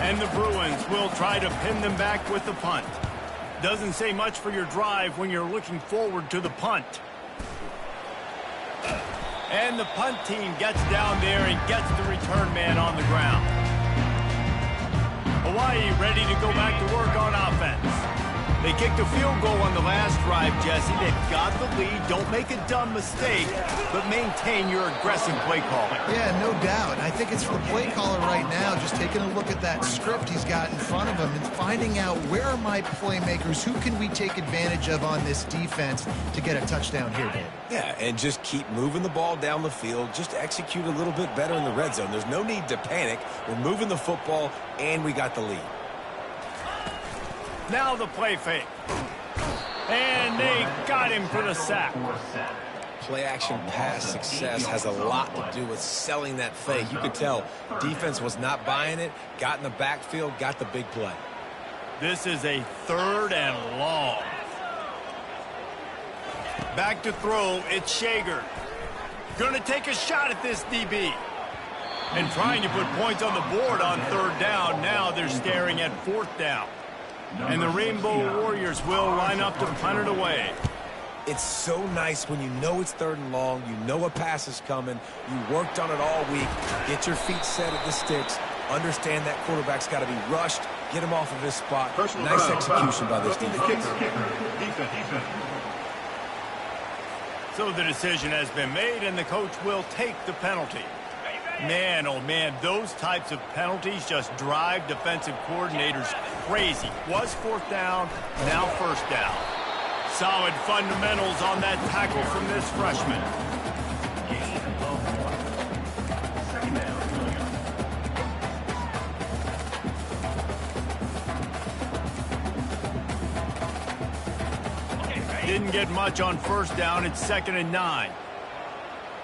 And the Bruins will try to pin them back with the punt. Doesn't say much for your drive when you're looking forward to the punt. And the punt team gets down there and gets the return man on the ground. Hawaii ready to go back to work on offense. They kicked a field goal on the last drive, Jesse. They've got the lead. Don't make a dumb mistake, but maintain your aggressive play calling. Yeah, no doubt. I think it's the play caller right now just taking a look at that script he's got in front of him and finding out where are my playmakers, who can we take advantage of on this defense to get a touchdown here, Dave. Yeah, and just keep moving the ball down the field. Just execute a little bit better in the red zone. There's no need to panic. We're moving the football, and we got the lead. Now the play fake. And they got him for the sack. Play action pass success has a lot to do with selling that fake. You could tell defense was not buying it, got in the backfield, got the big play. This is a 3rd and long. Back to throw, it's Shager. Gonna take a shot at this, DB. And trying to put points on the board on third down. Now they're staring at fourth down. And the Rainbow Warriors will line up to punt it away. It's so nice when you know it's third and long, you know a pass is coming, you worked on it all week, get your feet set at the sticks, understand that quarterback's got to be rushed, get him off of his spot. Nice execution by this defense. So the decision has been made, and the coach will take the penalty. Man, oh man, those types of penalties just drive defensive coordinators crazy. Was fourth down, now first down. Solid fundamentals on that tackle from this freshman. Didn't get much on first down. It's 2nd and 9.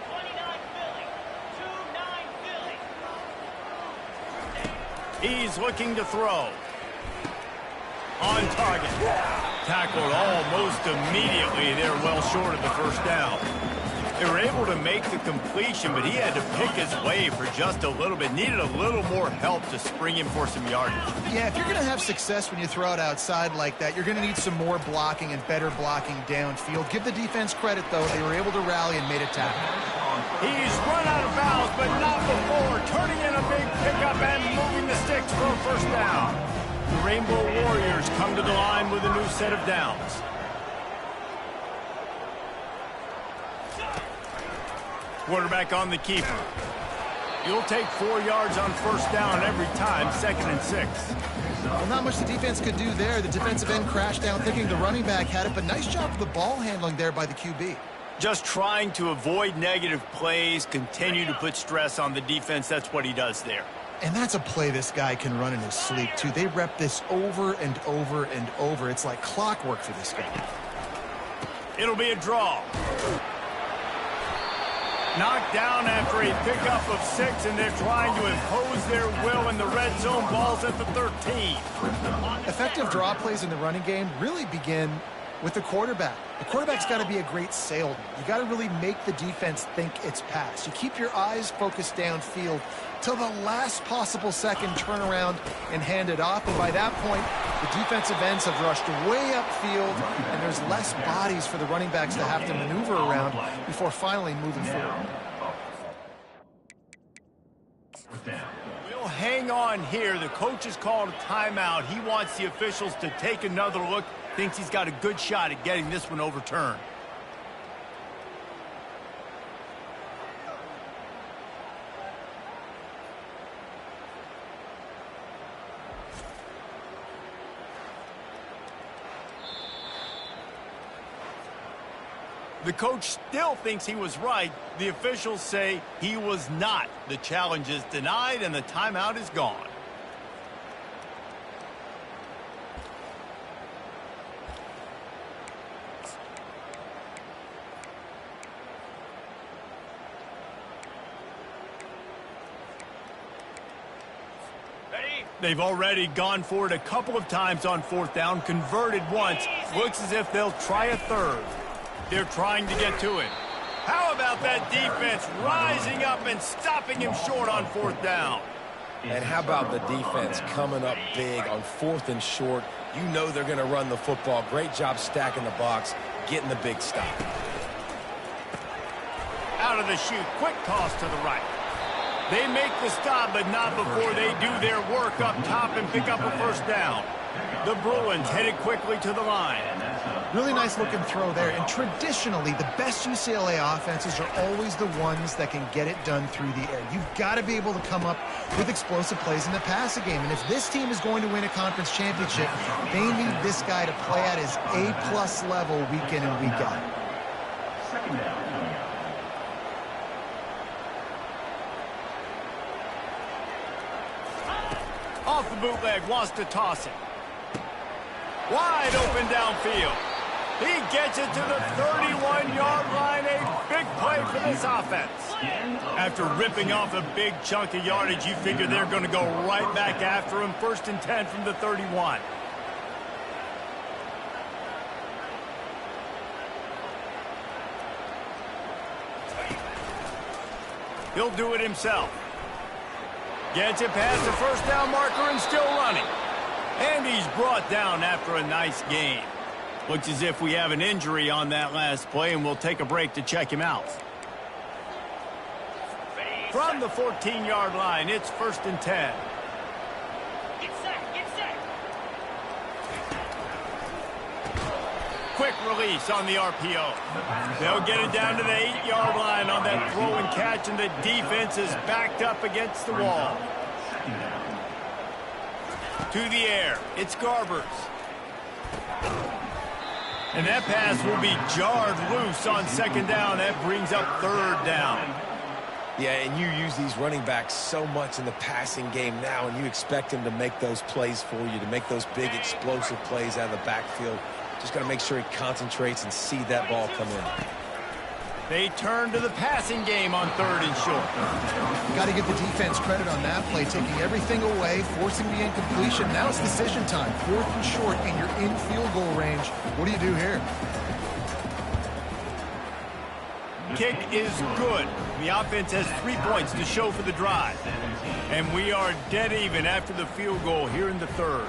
29 Philly. 2-9 Philly. He's looking to throw. On target. Tackled almost immediately. They're well short of the first down. They were able to make the completion, but he had to pick his way for just a little bit. Needed a little more help to spring him for some yardage. Yeah, if you're going to have success when you throw it outside like that, you're going to need some more blocking and better blocking downfield. Give the defense credit, though. They were able to rally and made a tackle. He's run out of bounds, but not before. Turning in a big pickup and moving the sticks for a first down. The Rainbow Warriors come to the line with a new set of downs. Quarterback on the keeper. You'll take 4 yards on first down every time, 2nd and 6. Well, not much the defense could do there. The defensive end crashed down thinking the running back had it, but nice job of the ball handling there by the QB. Just trying to avoid negative plays, continue to put stress on the defense. That's what he does there. And that's a play this guy can run in his sleep, too. They rep this over and over and over. It's like clockwork for this guy. It'll be a draw. Knocked down after a pickup of 6, and they're trying to impose their will in the red zone. Ball's at the 13. Effective draw plays in the running game really begin with the quarterback. The quarterback's got to be a great salesman. You got to really make the defense think it's pass. You keep your eyes focused downfield till the last possible second, turn around and hand it off. And by that point, the defensive ends have rushed way upfield, and there's less bodies for the running backs to have to maneuver around before finally moving forward. We'll hang on here. The coach has called a timeout. He wants the officials to take another look. Thinks he's got a good shot at getting this one overturned. The coach still thinks he was right. The officials say he was not. The challenge is denied, and the timeout is gone. They've already gone for it a couple of times on fourth down, converted once. Looks as if they'll try a third. They're trying to get to it. How about that defense rising up and stopping him short on fourth down? And how about the defense coming up big on 4th and short? You know they're going to run the football. Great job stacking the box, getting the big stop. Out of the chute, quick toss to the right. They make the stop, but not before they do their work up top and pick up a first down. The Bruins headed quickly to the line. Really nice looking throw there. And traditionally, the best UCLA offenses are always the ones that can get it done through the air. You've got to be able to come up with explosive plays in the passing game. And if this team is going to win a conference championship, they need this guy to play at his A+ level week in and week out. Off the bootleg, wants to toss it. Wide open downfield. He gets it to the 31-yard line. A big play for this offense. After ripping off a big chunk of yardage, you figure they're going to go right back after him. 1st and 10 from the 31. He'll do it himself. Gets it past the first down marker and still running. And he's brought down after a nice gain. Looks as if we have an injury on that last play, and we'll take a break to check him out. From the 14-yard line, it's 1st and 10. Get set, get set. Quick release on the RPO. They'll get it down to the 8-yard line on that throw and catch, and the defense is backed up against the wall. To the air, it's Garbers. And that pass will be jarred loose on 2nd down. That brings up 3rd down. Yeah, and you use these running backs so much in the passing game now, and you expect them to make those plays for you, to make those big explosive plays out of the backfield. Just got to make sure he concentrates and see that ball come in. They turn to the passing game on 3rd and short. Got to give the defense credit on that play, taking everything away, forcing the incompletion. Now it's decision time. 4th and short, and you're in field goal range. What do you do here? Kick is good. The offense has 3 points to show for the drive. And we are dead even after the field goal here in the 3rd.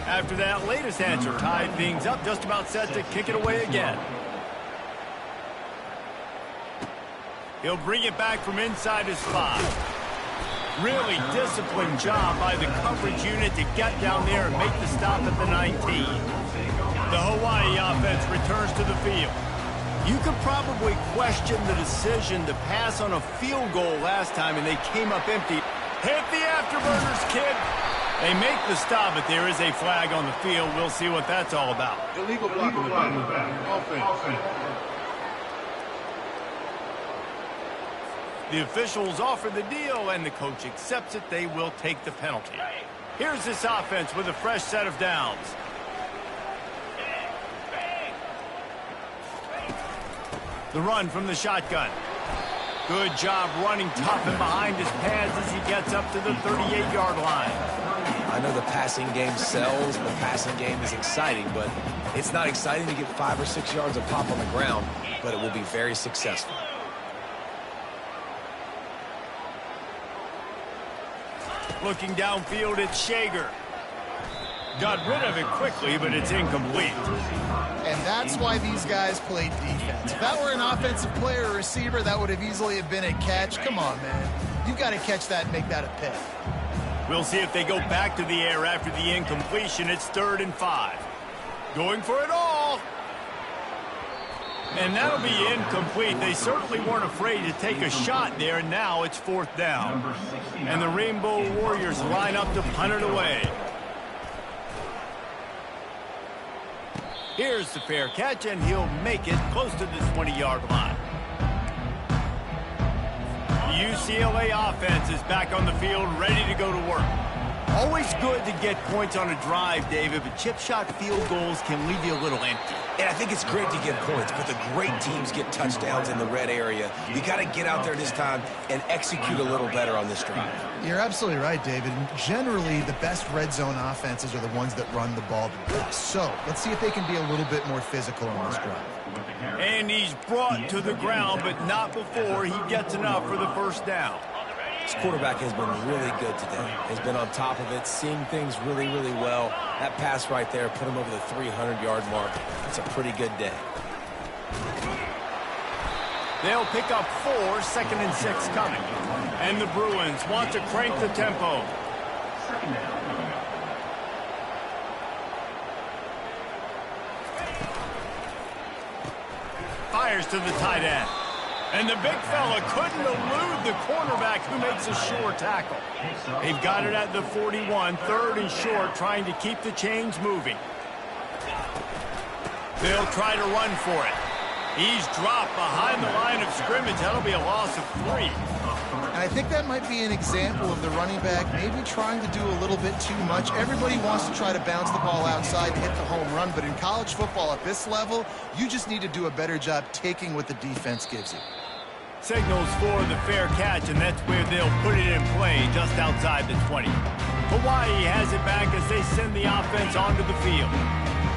After that latest answer, tied things up, just about set to kick it away again. He'll bring it back from inside his spot. Really disciplined job by the coverage unit to get down there and make the stop at the 19. The Hawaii offense returns to the field. You could probably question the decision to pass on a field goal last time, and they came up empty. Hit the afterburners, kid. They make the stop, but there is a flag on the field. We'll see what that's all about. Illegal block in the back. Offense. The officials offer the deal, and the coach accepts it. They will take the penalty. Here's this offense with a fresh set of downs. The run from the shotgun. Good job running tough and behind his pads as he gets up to the 38-yard line. I know the passing game sells, the passing game is exciting, but it's not exciting to get 5 or 6 yards of pop on the ground, but it will be very successful. Looking downfield, it's Shager. Got rid of it quickly, but it's incomplete. And that's why these guys play defense. If that were an offensive player or receiver, that would have easily have been a catch. Come on, man. You got to catch that and make that a pick. We'll see if they go back to the air after the incompletion. It's 3rd and 5. Going for it all. And that'll be incomplete. They certainly weren't afraid to take a shot there, and now it's 4th down. And the Rainbow Warriors line up to punt it away. Here's the fair catch, and he'll make it close to the 20-yard line. The UCLA offense is back on the field, ready to go to work. Always good to get points on a drive, David, but chip shot field goals can leave you a little empty. And I think it's great to get points, but the great teams get touchdowns in the red area. You got to get out there this time and execute a little better on this drive. You're absolutely right, David. Generally, the best red zone offenses are the ones that run the ball the best. So let's see if they can be a little bit more physical on this drive. And he's brought to the ground, but not before he gets enough for the 1st down. This quarterback has been really good today. Has been on top of it, seeing things really, really well. That pass right there put him over the 300-yard mark. That's a pretty good day. They'll pick up 4, 2nd and 6 coming. And the Bruins want to crank the tempo. Fires to the tight end. And the big fella couldn't elude the cornerback who makes a sure tackle. They've got it at the 41, 3rd and short, trying to keep the chains moving. They'll try to run for it. He's dropped behind the line of scrimmage. That'll be a loss of 3. And I think that might be an example of the running back maybe trying to do a little bit too much. Everybody wants to try to bounce the ball outside and hit the home run, but in college football at this level, you just need to do a better job taking what the defense gives you. Signals for the fair catch, and that's where they'll put it in play just outside the 20. Hawaii has it back as they send the offense onto the field.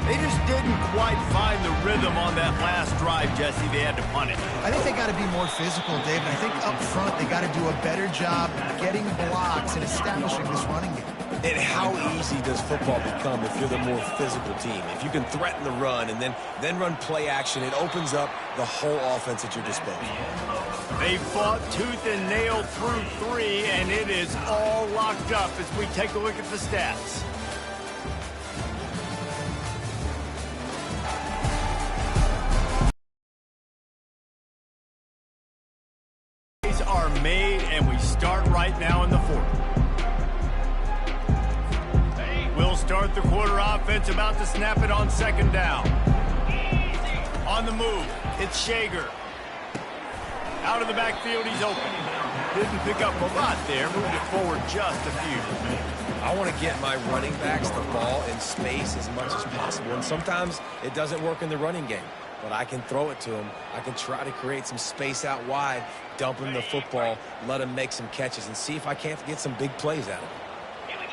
They just didn't quite find the rhythm on that last drive, Jesse. They had to punt it. I think they got to be more physical, David. I think up front they got to do a better job getting blocks and establishing this running game. And how easy does football become if you're the more physical team? If you can threaten the run and then run play action, it opens up the whole offense at your disposal. They fought tooth and nail through 3, and it is all locked up as we take a look at the stats. Are made, and we start right now in the 4th. We'll start the quarter offense, about to snap it on 2nd down. On the move, it's Shager. Out of the backfield, he's open. Didn't pick up a lot there, moved it forward just a few. I want to get my running backs the ball in space as much as possible, and sometimes it doesn't work in the running game. But I can throw it to him. I can try to create some space out wide, dump him the football, let him make some catches, and see if I can't get some big plays out of him. Here we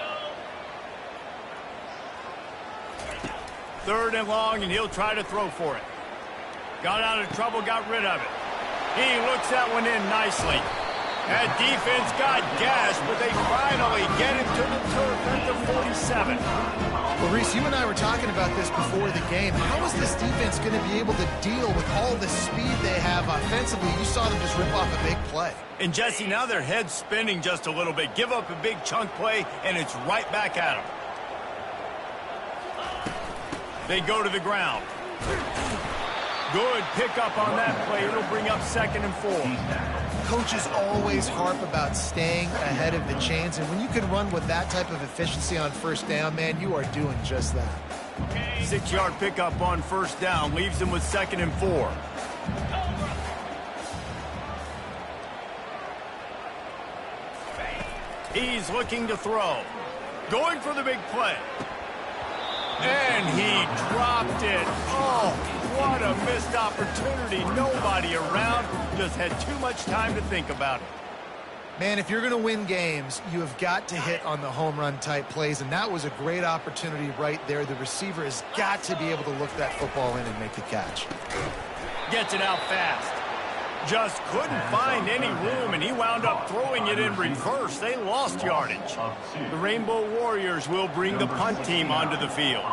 go. 3rd and long, and he'll try to throw for it. Got out of trouble, got rid of it. He looks that one in nicely. That defense got gashed, but they finally get it to the turf at the 47. Well, Reese, you and I were talking about this before the game. How is this defense going to be able to deal with all the speed they have offensively? You saw them just rip off a big play. And, Jesse, now their head's spinning just a little bit. Give up a big chunk play, and it's right back at them. They go to the ground. Good pickup on that play. It'll bring up 2nd and 4. Coaches always harp about staying ahead of the chains, and when you can run with that type of efficiency on 1st down, man, you are doing just that. 6-yard pickup on 1st down leaves them with 2nd and 4. He's looking to throw. Going for the big play. And he dropped it. Oh, what a missed opportunity. Nobody around. Just had too much time to think about it. Man, if you're going to win games, you have got to hit on the home run type plays, and that was a great opportunity right there. The receiver has got to be able to look that football in and make the catch. Gets it out fast. Just couldn't find any room, and he wound up throwing it in reverse. They lost yardage. The Rainbow Warriors will bring the punt team onto the field.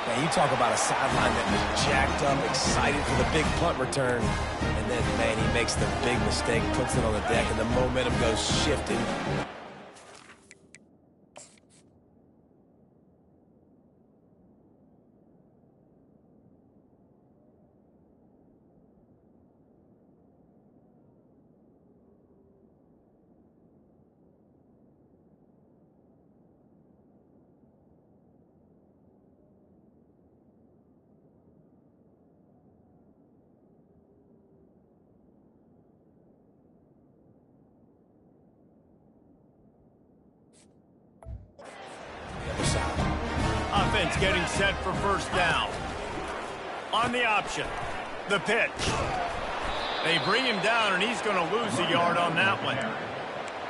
Man, you talk about a sideline that was jacked up, excited for the big punt return, and then, man, he makes the big mistake, puts it on the deck, and the momentum goes shifting. Offense getting set for 1st down. On the option, the pitch. They bring him down, and he's going to lose a yard on that one.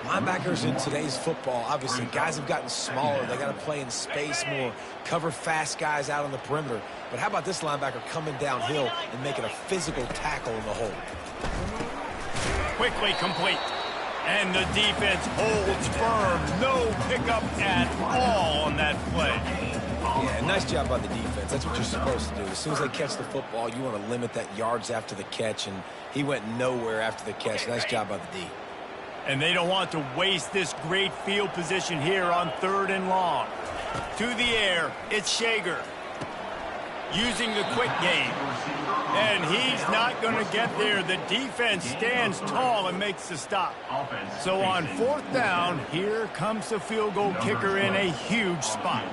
Linebackers in today's football, obviously, guys have gotten smaller. They got to play in space more, cover fast guys out on the perimeter. But how about this linebacker coming downhill and making a physical tackle in the hole? Quickly complete. And the defense holds firm. No pickup at all on that play. Yeah, nice job by the defense. That's what you're supposed to do. As soon as they catch the football, you want to limit that yards after the catch, and he went nowhere after the catch. Nice job by the D. And they don't want to waste this great field position here on 3rd and long. To the air, it's Shager. Using the quick game. And he's not going to get there. The defense stands tall and makes the stop. So on 4th down, here comes the field goal kicker in a huge spot.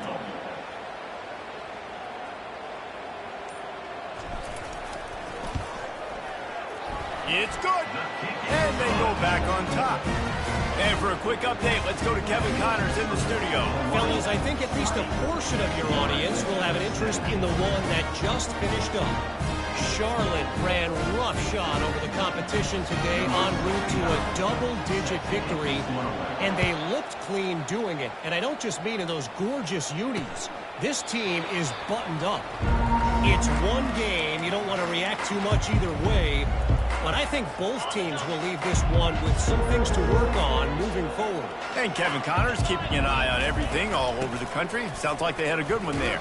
It's good. good. And they go back on top. And for a quick update, let's go to Kevin Connors in the studio. Fellas, I think at least a portion of your audience will have an interest in the one that just finished up. Charlotte ran roughshod over the competition today en route to a double-digit victory, and they looked clean doing it. And I don't just mean in those gorgeous unis. This team is buttoned up. It's one game. You don't want to react too much either way, but I think both teams will leave this one with some things to work on moving forward. And Kevin Connors keeping an eye on everything all over the country. Sounds like they had a good one there.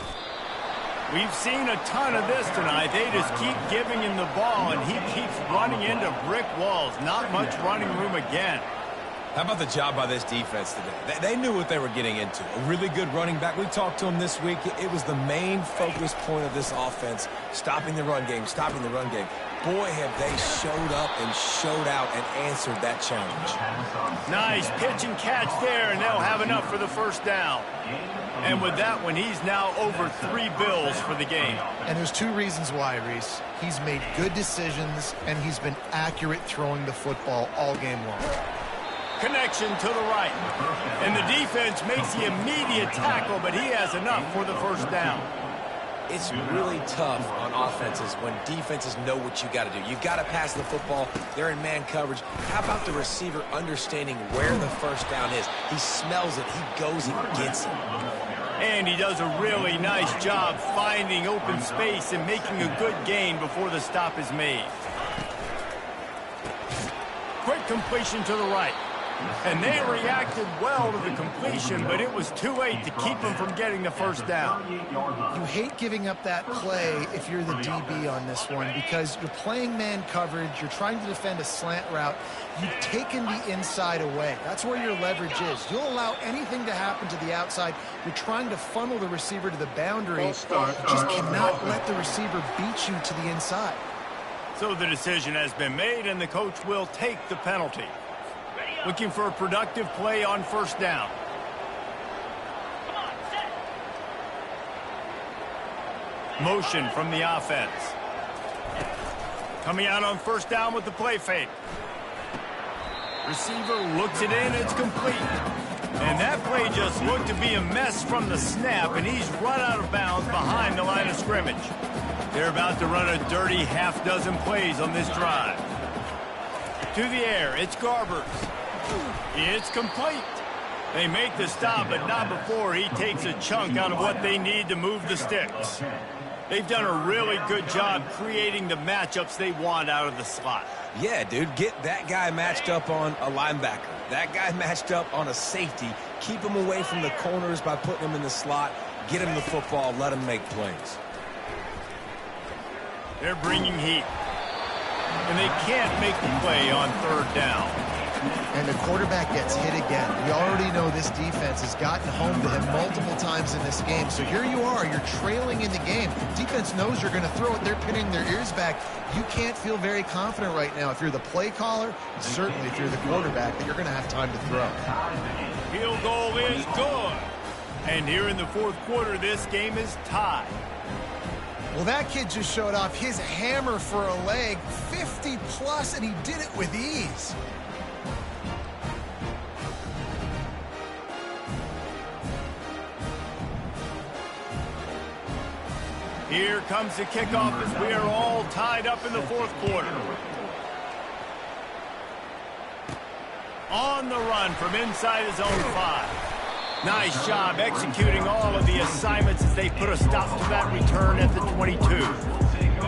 We've seen a ton of this tonight. They just keep giving him the ball, and he keeps running into brick walls. Not much running room again. How about the job by this defense today? They knew what they were getting into. A really good running back. We talked to him this week. It was the main focus point of this offense, stopping the run game, stopping the run game. Boy, have they showed up and showed out and answered that challenge. Nice pitch and catch there, and they'll have enough for the first down. And with that one, he's now over 3 bills for the game. And there's 2 reasons why, Reese. He's made good decisions, and he's been accurate throwing the football all game long. Connection to the right. And the defense makes the immediate tackle, but he has enough for the first down. It's really tough on offenses when defenses know what you got to do. You've got to pass the football. They're in man coverage. How about the receiver understanding where the first down is? He smells it. He goes and gets it. And he does a really nice job finding open space and making a good gain before the stop is made. Quick completion to the right. And they reacted well to the completion, but it was too late to keep him from getting the first down. You hate giving up that play if you're the DB on this one because you're playing man coverage, you're trying to defend a slant route, you've taken the inside away. That's where your leverage is. You'll allow anything to happen to the outside. You're trying to funnel the receiver to the boundary. You just cannot let the receiver beat you to the inside. So the decision has been made, and the coach will take the penalty. Looking for a productive play on first down. Motion from the offense. Coming out on first down with the play fake. Receiver looks it in, it's complete. And that play just looked to be a mess from the snap, and he's run out of bounds behind the line of scrimmage. They're about to run a dirty half-dozen plays on this drive. To the air, it's Garbers. It's complete. They make the stop, but not before he takes a chunk out of what they need to move the sticks. They've done a really good job creating the matchups they want out of the slot. Yeah, dude, get that guy matched up on a linebacker. That guy matched up on a safety. Keep him away from the corners by putting him in the slot. Get him the football, let him make plays. They're bringing heat. And they can't make the play on third down. And the quarterback gets hit again. We already know this defense has gotten home to him multiple times in this game. So here you are, you're trailing in the game. Defense knows you're going to throw it. They're pinning their ears back. You can't feel very confident right now if you're the play caller, and certainly if you're the quarterback, that you're going to have time to throw. Field goal is good. And here in the fourth quarter, this game is tied. Well, that kid just showed off his hammer for a leg, 50-plus, and he did it with ease. Here comes the kickoff as we are all tied up in the fourth quarter. On the run from inside his own 5. Nice job executing all of the assignments as they put a stop to that return at the 22.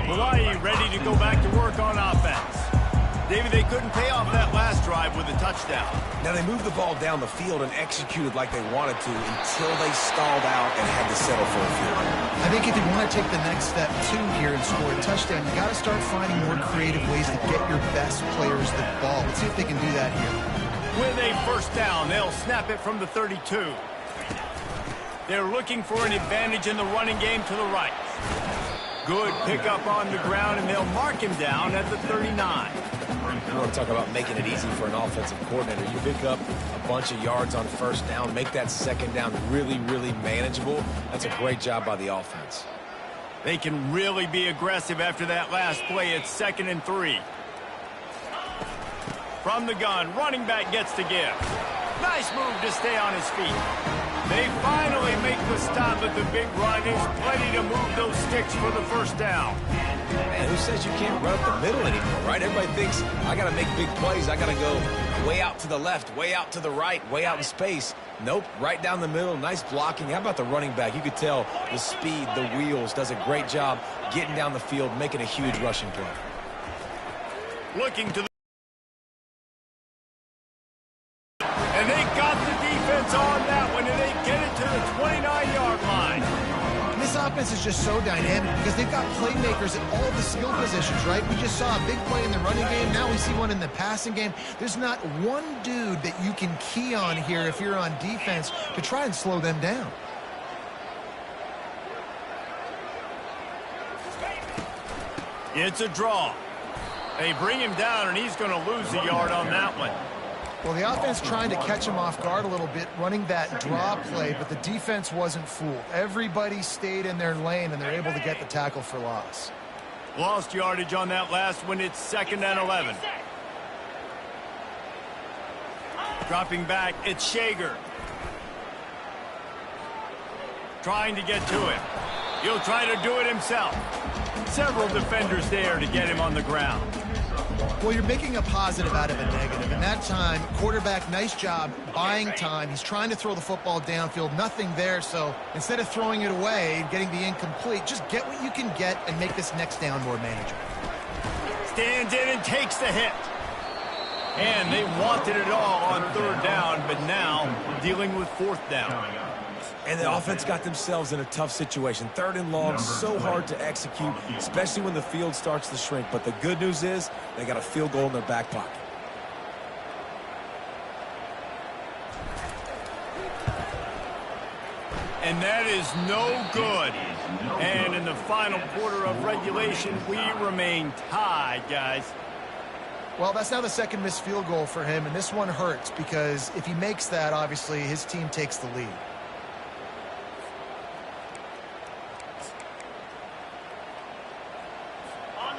Hawaii ready to go back to work on offense. David, they couldn't pay off that last drive with a touchdown. Now, they moved the ball down the field and executed like they wanted to until they stalled out and had to settle for a field. I think if you want to take the next step, too, here and score a touchdown, you got to start finding more creative ways to get your best players the ball. Let's see if they can do that here. With a first down, they'll snap it from the 32. They're looking for an advantage in the running game to the right. Good pickup on the ground, and they'll mark him down at the 39. You want to talk about making it easy for an offensive coordinator. You pick up a bunch of yards on first down, make that second down really, really manageable. That's a great job by the offense. They can really be aggressive after that last play. It's 2nd and 3. From the gun, running back gets to give. Nice move to stay on his feet. They finally make the stop at the big run. Is plenty to move those sticks for the first down. Man, who says you can't run up the middle anymore, right? Everybody thinks, I got to make big plays. I got to go way out to the left, way out to the right, way out in space. Nope, right down the middle. Nice blocking. How about the running back? You could tell the speed, the wheels, does a great job getting down the field, making a huge rushing play. Looking to the... And they got the defense on that one, and they get it to the 29-yard line. This offense is just so dynamic because they've got playmakers at all the skill positions, right? We just saw a big play in the running game. Now we see one in the passing game. There's not one dude that you can key on here if you're on defense to try and slow them down. It's a draw. They bring him down, and he's going to lose a yard on that one. Well, the offense trying to catch him off guard a little bit, running that draw play, but the defense wasn't fooled. Everybody stayed in their lane, and they're able to get the tackle for loss. Lost yardage on that last one. It's 2nd and 11. Dropping back, it's Shager. Trying to get to him. He'll try to do it himself. Several defenders there to get him on the ground. Well, you're making a positive out of a negative. And that time, quarterback, nice job buying time. He's trying to throw the football downfield. Nothing there. So instead of throwing it away and getting the incomplete, just get what you can get and make this next down more manageable. Stands in and takes the hit. And they wanted it all on 3rd down, but now dealing with 4th down. And the offense got themselves in a tough situation. 3rd and long, so hard to execute, especially when the field starts to shrink. But the good news is they got a field goal in their back pocket. And that is no good. And in the final quarter of regulation, we remain tied, guys. Well, that's now the 2nd missed field goal for him, and this one hurts because if he makes that, obviously, his team takes the lead.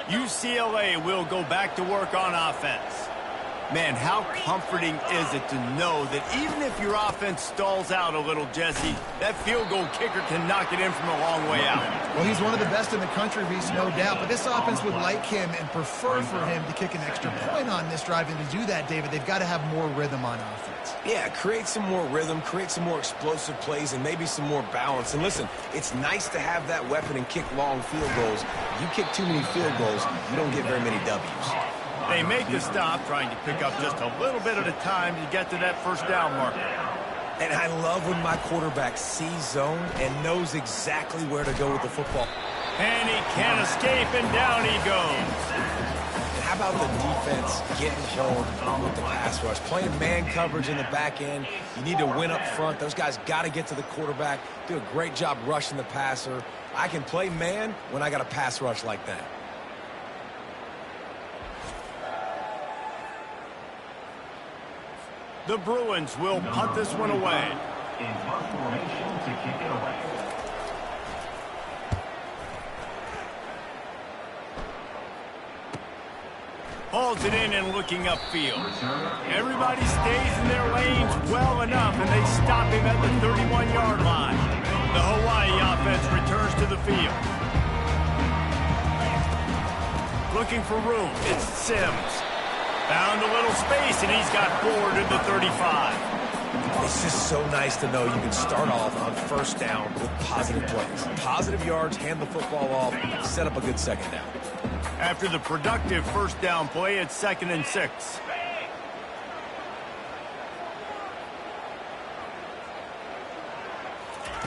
UCLA will go back to work on offense. Man, how comforting is it to know that even if your offense stalls out a little, Jesse, that field goal kicker can knock it in from a long way out. Well, he's one of the best in the country, Reese, no doubt. But this offense would like him and prefer for him to kick an extra point on this drive. And to do that, David, they've got to have more rhythm on offense. Yeah, create some more rhythm, create some more explosive plays, and maybe some more balance. And listen, it's nice to have that weapon and kick long field goals. You kick too many field goals, you don't get very many W's. They make the stop, trying to pick up just a little bit at a time to get to that 1st down marker. And I love when my quarterback sees zone and knows exactly where to go with the football. And he can't escape, and down he goes. And how about the defense getting home with the pass rush? Playing man coverage in the back end. You need to win up front. Those guys got to get to the quarterback, do a great job rushing the passer. I can play man when I got a pass rush like that. The Bruins will punt this one away. In punt formation to kick it away. Hauls it in and looking upfield. Everybody stays in their lanes well enough, and they stop him at the 31-yard line. The Hawaii offense returns to the field. Looking for room. It's Sims. Found a little space, and he's got forward to the 35. It's just so nice to know you can start off on 1st down with positive plays. Positive yards, hand the football off, set up a good 2nd down. After the productive 1st down play, it's 2nd and 6.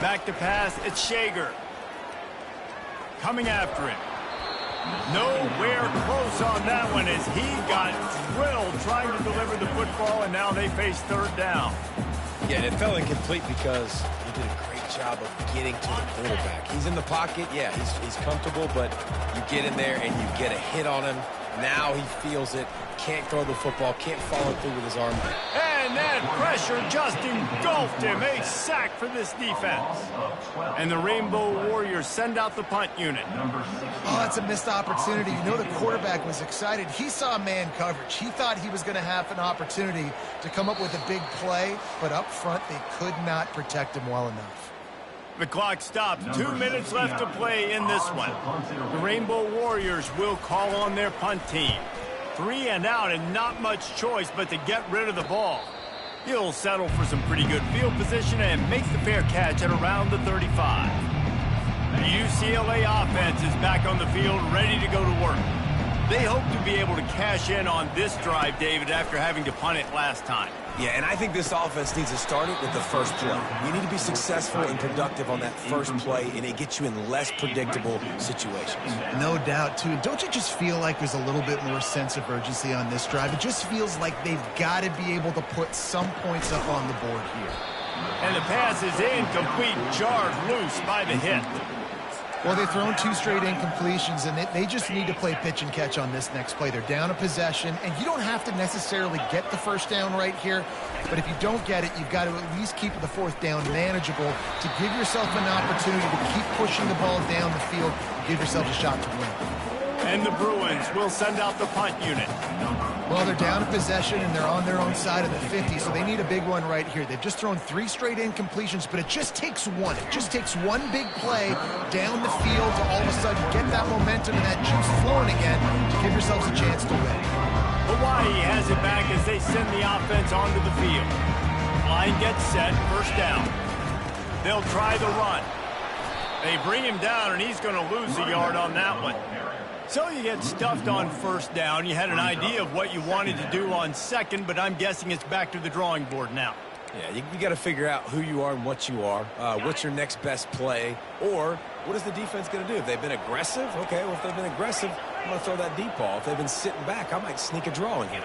Back to pass, it's Shager. Coming after him. Nowhere close on that one as he got drilled trying to deliver the football, and now they face 3rd down. Yeah, and it fell incomplete because he did a great job of getting to the quarterback. He's in the pocket, yeah, he's comfortable, but you get in there and you get a hit on him, Now he feels it. Can't throw the football. Can't follow through with his arm. And that pressure just engulfed him. A sack for this defense. And the Rainbow Warriors send out the punt unit. Oh, that's a missed opportunity. You know the quarterback was excited. He saw man coverage. He thought he was going to have an opportunity to come up with a big play, but up front they could not protect him well enough. The clock stops. 2 minutes left to play in this one. The Rainbow Warriors will call on their punt team. 3 and out and not much choice but to get rid of the ball. He'll settle for some pretty good field position and makes the fair catch at around the 35. The UCLA offense is back on the field, ready to go to work. They hope to be able to cash in on this drive, David, after having to punt it last time. Yeah, and I think this offense needs to start it with the first play. You need to be successful and productive on that first play, and it gets you in less predictable situations. No doubt, too. Don't you just feel like there's a little bit more sense of urgency on this drive? It just feels like they've got to be able to put some points up on the board here. And the pass is incomplete, jarred loose by the hit. Well, they've thrown 2 straight incompletions, and they just need to play pitch and catch on this next play. They're down a possession, and you don't have to necessarily get the first down right here, but if you don't get it, you've got to at least keep the 4th down manageable to give yourself an opportunity to keep pushing the ball down the field and give yourself a shot to win. And the Bruins will send out the punt unit. Well, they're down a possession, and they're on their own side of the 50, so they need a big one right here. They've just thrown 3 straight incompletions, but it just takes one. It just takes one big play down the field to all of a sudden get that momentum and that juice flowing again to give yourselves a chance to win. Hawaii has it back as they send the offense onto the field. Line gets set, first down. They'll try the run. They bring him down, and he's going to lose a yard on that one. So you get stuffed on first down. You had an idea of what you wanted to do on second, but I'm guessing it's back to the drawing board now. Yeah, you got to figure out who you are and what you are. What's your next best play? Or what is the defense going to do? If they've been aggressive, okay, well, if they've been aggressive, I'm going to throw that deep ball. If they've been sitting back, I might sneak a draw in here.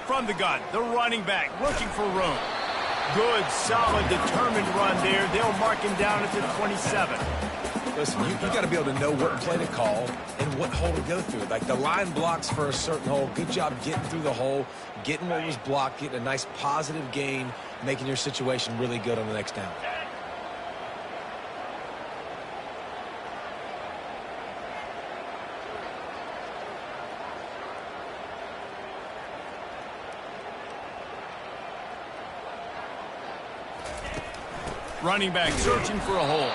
From the gun, the running back looking for room. Good, solid, determined run there. They'll mark him down at the 27. Listen, you got to be able to know what play to call and what hole to go through. Like the line blocks for a certain hole. Good job getting through the hole, getting what was blocked, getting a nice positive gain, making your situation really good on the next down. Running back searching for a hole.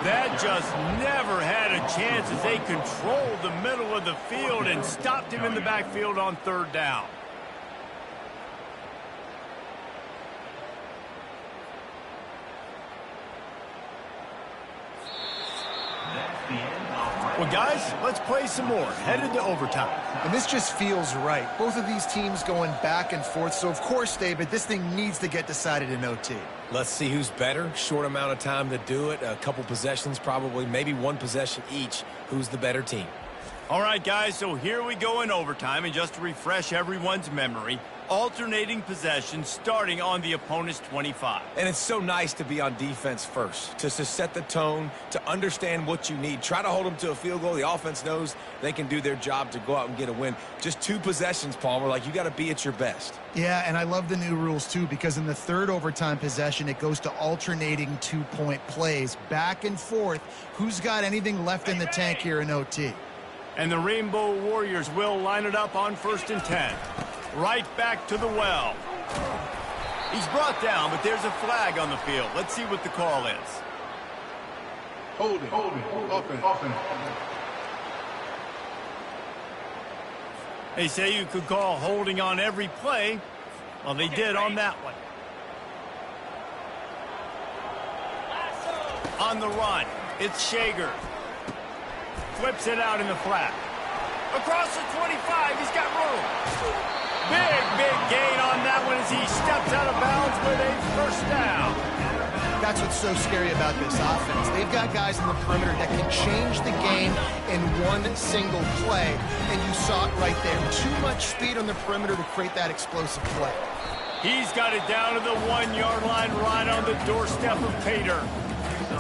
That just never had a chance as they controlled the middle of the field and stopped him in the backfield on 3rd down. Well, guys, let's play some more. Headed to overtime. And this just feels right. Both of these teams going back and forth. So, of course, David, this thing needs to get decided in OT. Let's see who's better. Short amount of time to do it. A couple possessions probably. Maybe 1 possession each. Who's the better team? All right, guys, so here we go in overtime. And just to refresh everyone's memory, alternating possessions starting on the opponent's 25. And it's so nice to be on defense first, to set the tone, to understand what you need. Try to hold them to a field goal. The offense knows they can do their job to go out and get a win. Just 2 possessions, Palmer. Like, you got to be at your best. Yeah, and I love the new rules, too, because in the 3rd overtime possession, it goes to alternating 2-point plays. Back and forth. Who's got anything left in the tank here in OT? And the Rainbow Warriors will line it up on 1st and 10. Right back to the well. He's brought down, but there's a flag on the field. Let's see what the call is. Holding. Offense. They say you could call holding on every play. Well, they did on that one. On the run, it's Shager. Flips it out in the flat. Across the 25, he's got room. Big gain on that one as he steps out of bounds with a 1st down. That's what's so scary about this offense. They've got guys in the perimeter that can change the game in one single play, and you saw it right there. Too much speed on the perimeter to create that explosive play. He's got it down to the 1-yard line, right on the doorstep of Pater.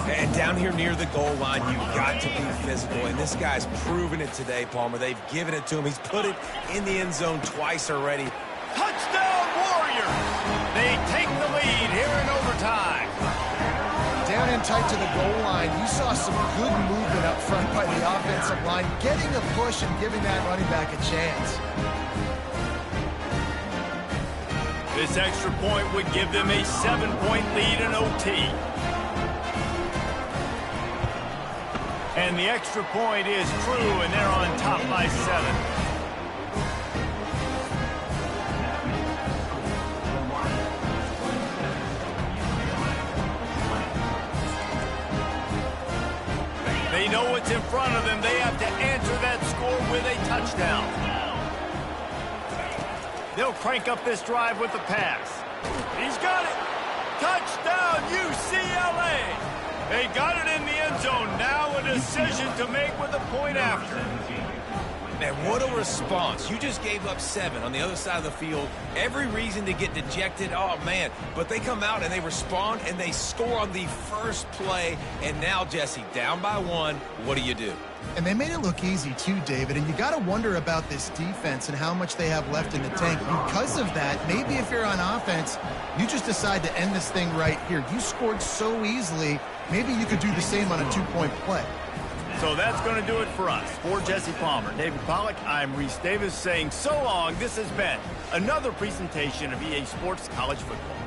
And down here near the goal line, you've got to be physical. And this guy's proven it today, Palmer. They've given it to him. He's put it in the end zone twice already. Touchdown, Warriors! They take the lead here in overtime. Down in tight to the goal line, you saw some good movement up front by the offensive line, getting a push and giving that running back a chance. This extra point would give them a 7-point lead in OT. And the extra point is true, and they're on top by 7. They know what's in front of them. They have to answer that score with a touchdown. They'll crank up this drive with the pass. He's got it. Touchdown, UCLA. They got it in the end zone. Now a decision to make with a point after. Man, what a response. You just gave up 7 on the other side of the field. Every reason to get dejected. Oh, man. But they come out and they respond and they score on the first play. And now, Jesse, down by 1, what do you do? And they made it look easy too, David, and you got to wonder about this defense and how much they have left in the tank. Because of that, maybe if you're on offense, you just decide to end this thing right here. You scored so easily, maybe you could do the same on a 2-point play. So that's going to do it for us. For Jesse Palmer, David Pollack, I'm Reese Davis saying so long. This has been another presentation of EA Sports College Football.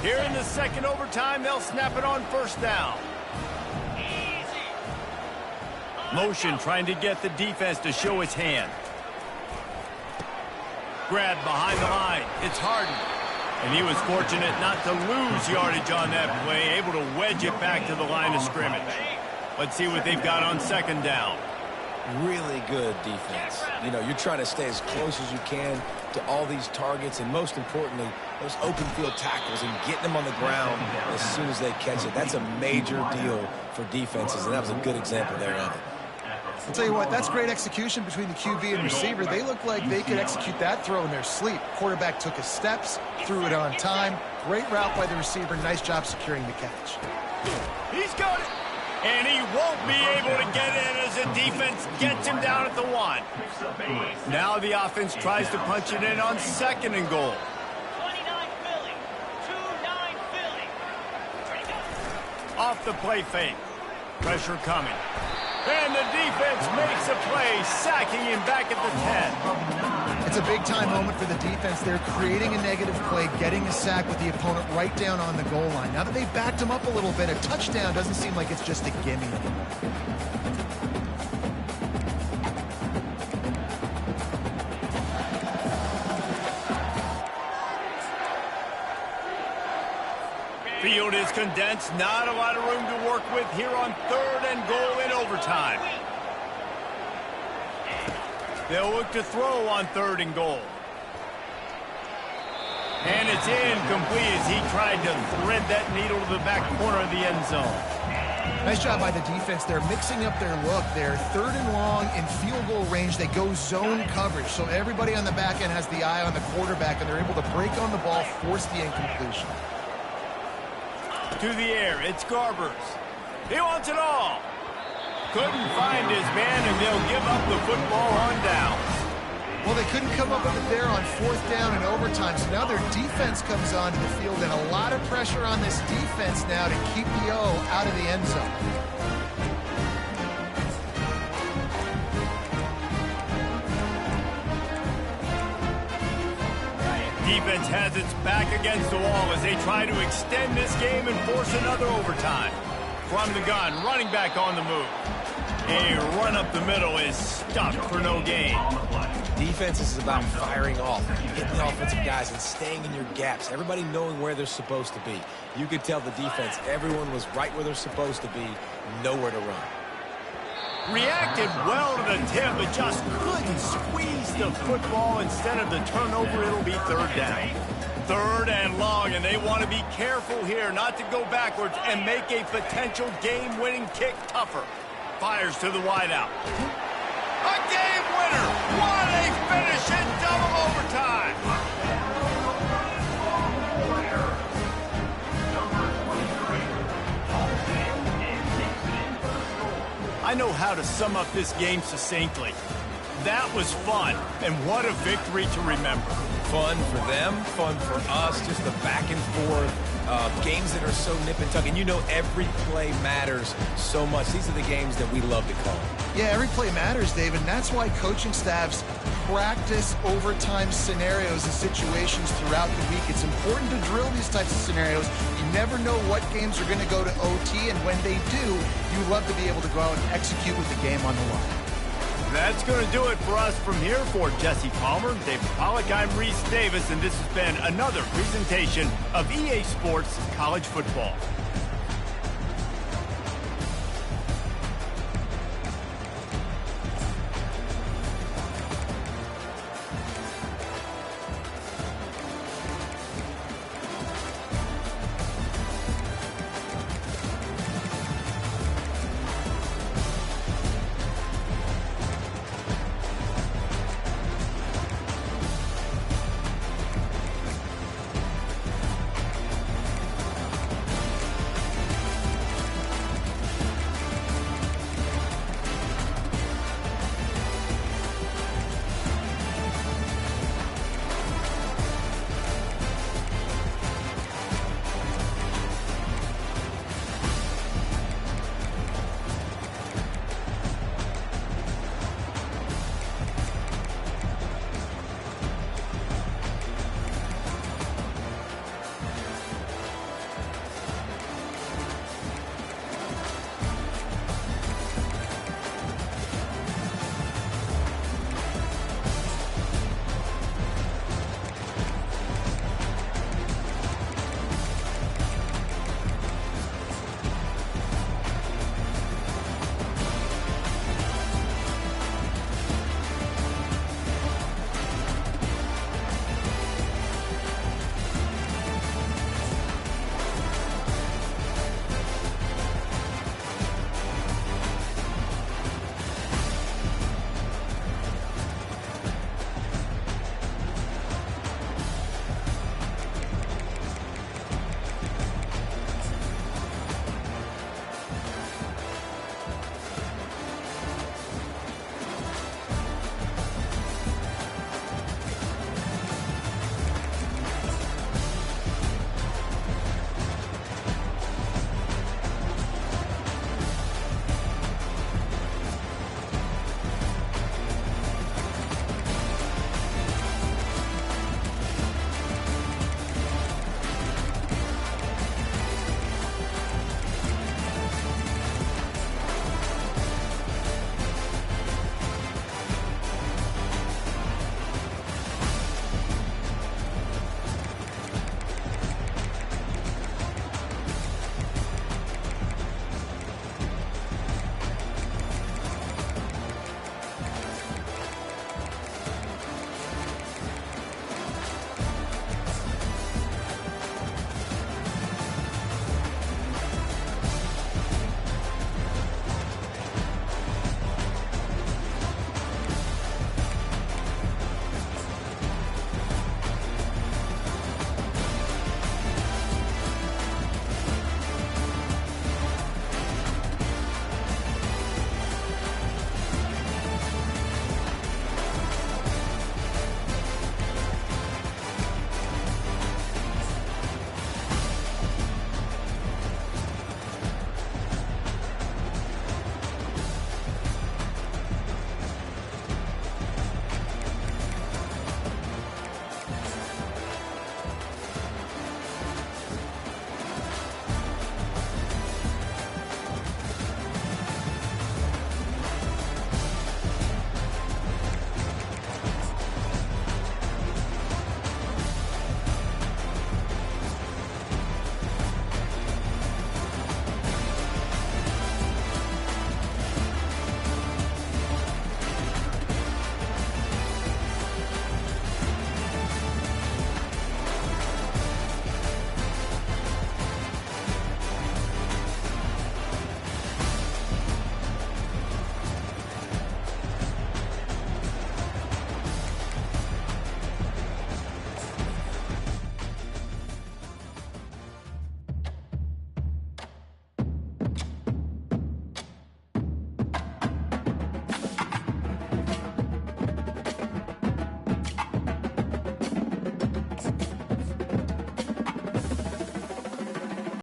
Here in the second overtime, they'll snap it on first down. Motion trying to get the defense to show its hand. Grab behind the line. It's Harden. And he was fortunate not to lose yardage on that play, able to wedge it back to the line of scrimmage. Let's see what they've got on second down. Really good defense. You know, you're trying to stay as close as you can to all these targets, and most importantly, those open field tackles and getting them on the ground as soon as they catch it. That's a major deal for defenses, and that was a good example there of it. I'll tell you what, that's great execution between the QB and receiver. They look like they could execute that throw in their sleep. Quarterback took his steps, threw it on time. Great route by the receiver. Nice job securing the catch. He's got it. And he won't be able to get in as the defense gets him down at the 1. Now the offense tries to punch it in on second and goal. 29 Philly. 2-9 Philly. Off the play fake. Pressure coming. And the defense makes a play, sacking him back at the 10. It's a big-time moment for the defense. They're creating a negative play, getting a sack with the opponent right down on the goal line. Now that they've backed him up a little bit, a touchdown doesn't seem like it's just a gimme anymore. Field is condensed. Not a lot of room to work with here on third and goal in overtime. They'll look to throw on third and goal. And it's incomplete as he tried to thread that needle to the back corner of the end zone. Nice job by the defense. They're mixing up their look. They're third and long in field goal range. They go zone coverage. So everybody on the back end has the eye on the quarterback, and they're able to break on the ball, force the incompletion. To the air, it's Garbers. He wants it all. Couldn't find his man, and they'll give up the football on downs. Well, they couldn't come up with it there on fourth down and overtime, so now their defense comes onto the field, and a lot of pressure on this defense now to keep the O out of the end zone. Defense has its back against the wall as they try to extend this game and force another overtime. From the gun, running back on the move. A run up the middle is stopped for no gain. Defense is about firing off, hitting the offensive guys and staying in your gaps. Everybody knowing where they're supposed to be. You could tell the defense, everyone was right where they're supposed to be, nowhere to run. Reacted well to the tip, but just couldn't squeeze the football. Instead of the turnover, it'll be third down. Third and long, and they want to be careful here not to go backwards and make a potential game-winning kick tougher. Fires to the wideout. A game winner! What a finish in double overtime! I know how to sum up this game succinctly. That was fun, and what a victory to remember. Fun for them, fun for us, just the back and forth, games that are so nip and tuck. And you know every play matters so much. These are the games that we love to call. Yeah, every play matters, Dave, and that's why coaching staffs practice overtime scenarios and situations throughout the week. It's important to drill these types of scenarios. You never know what games are going to go to OT, and when they do, you love to be able to go out and execute with the game on the line. That's going to do it for us from here. For Jesse Palmer, David Pollack, I'm Reese Davis, and this has been another presentation of EA Sports College Football.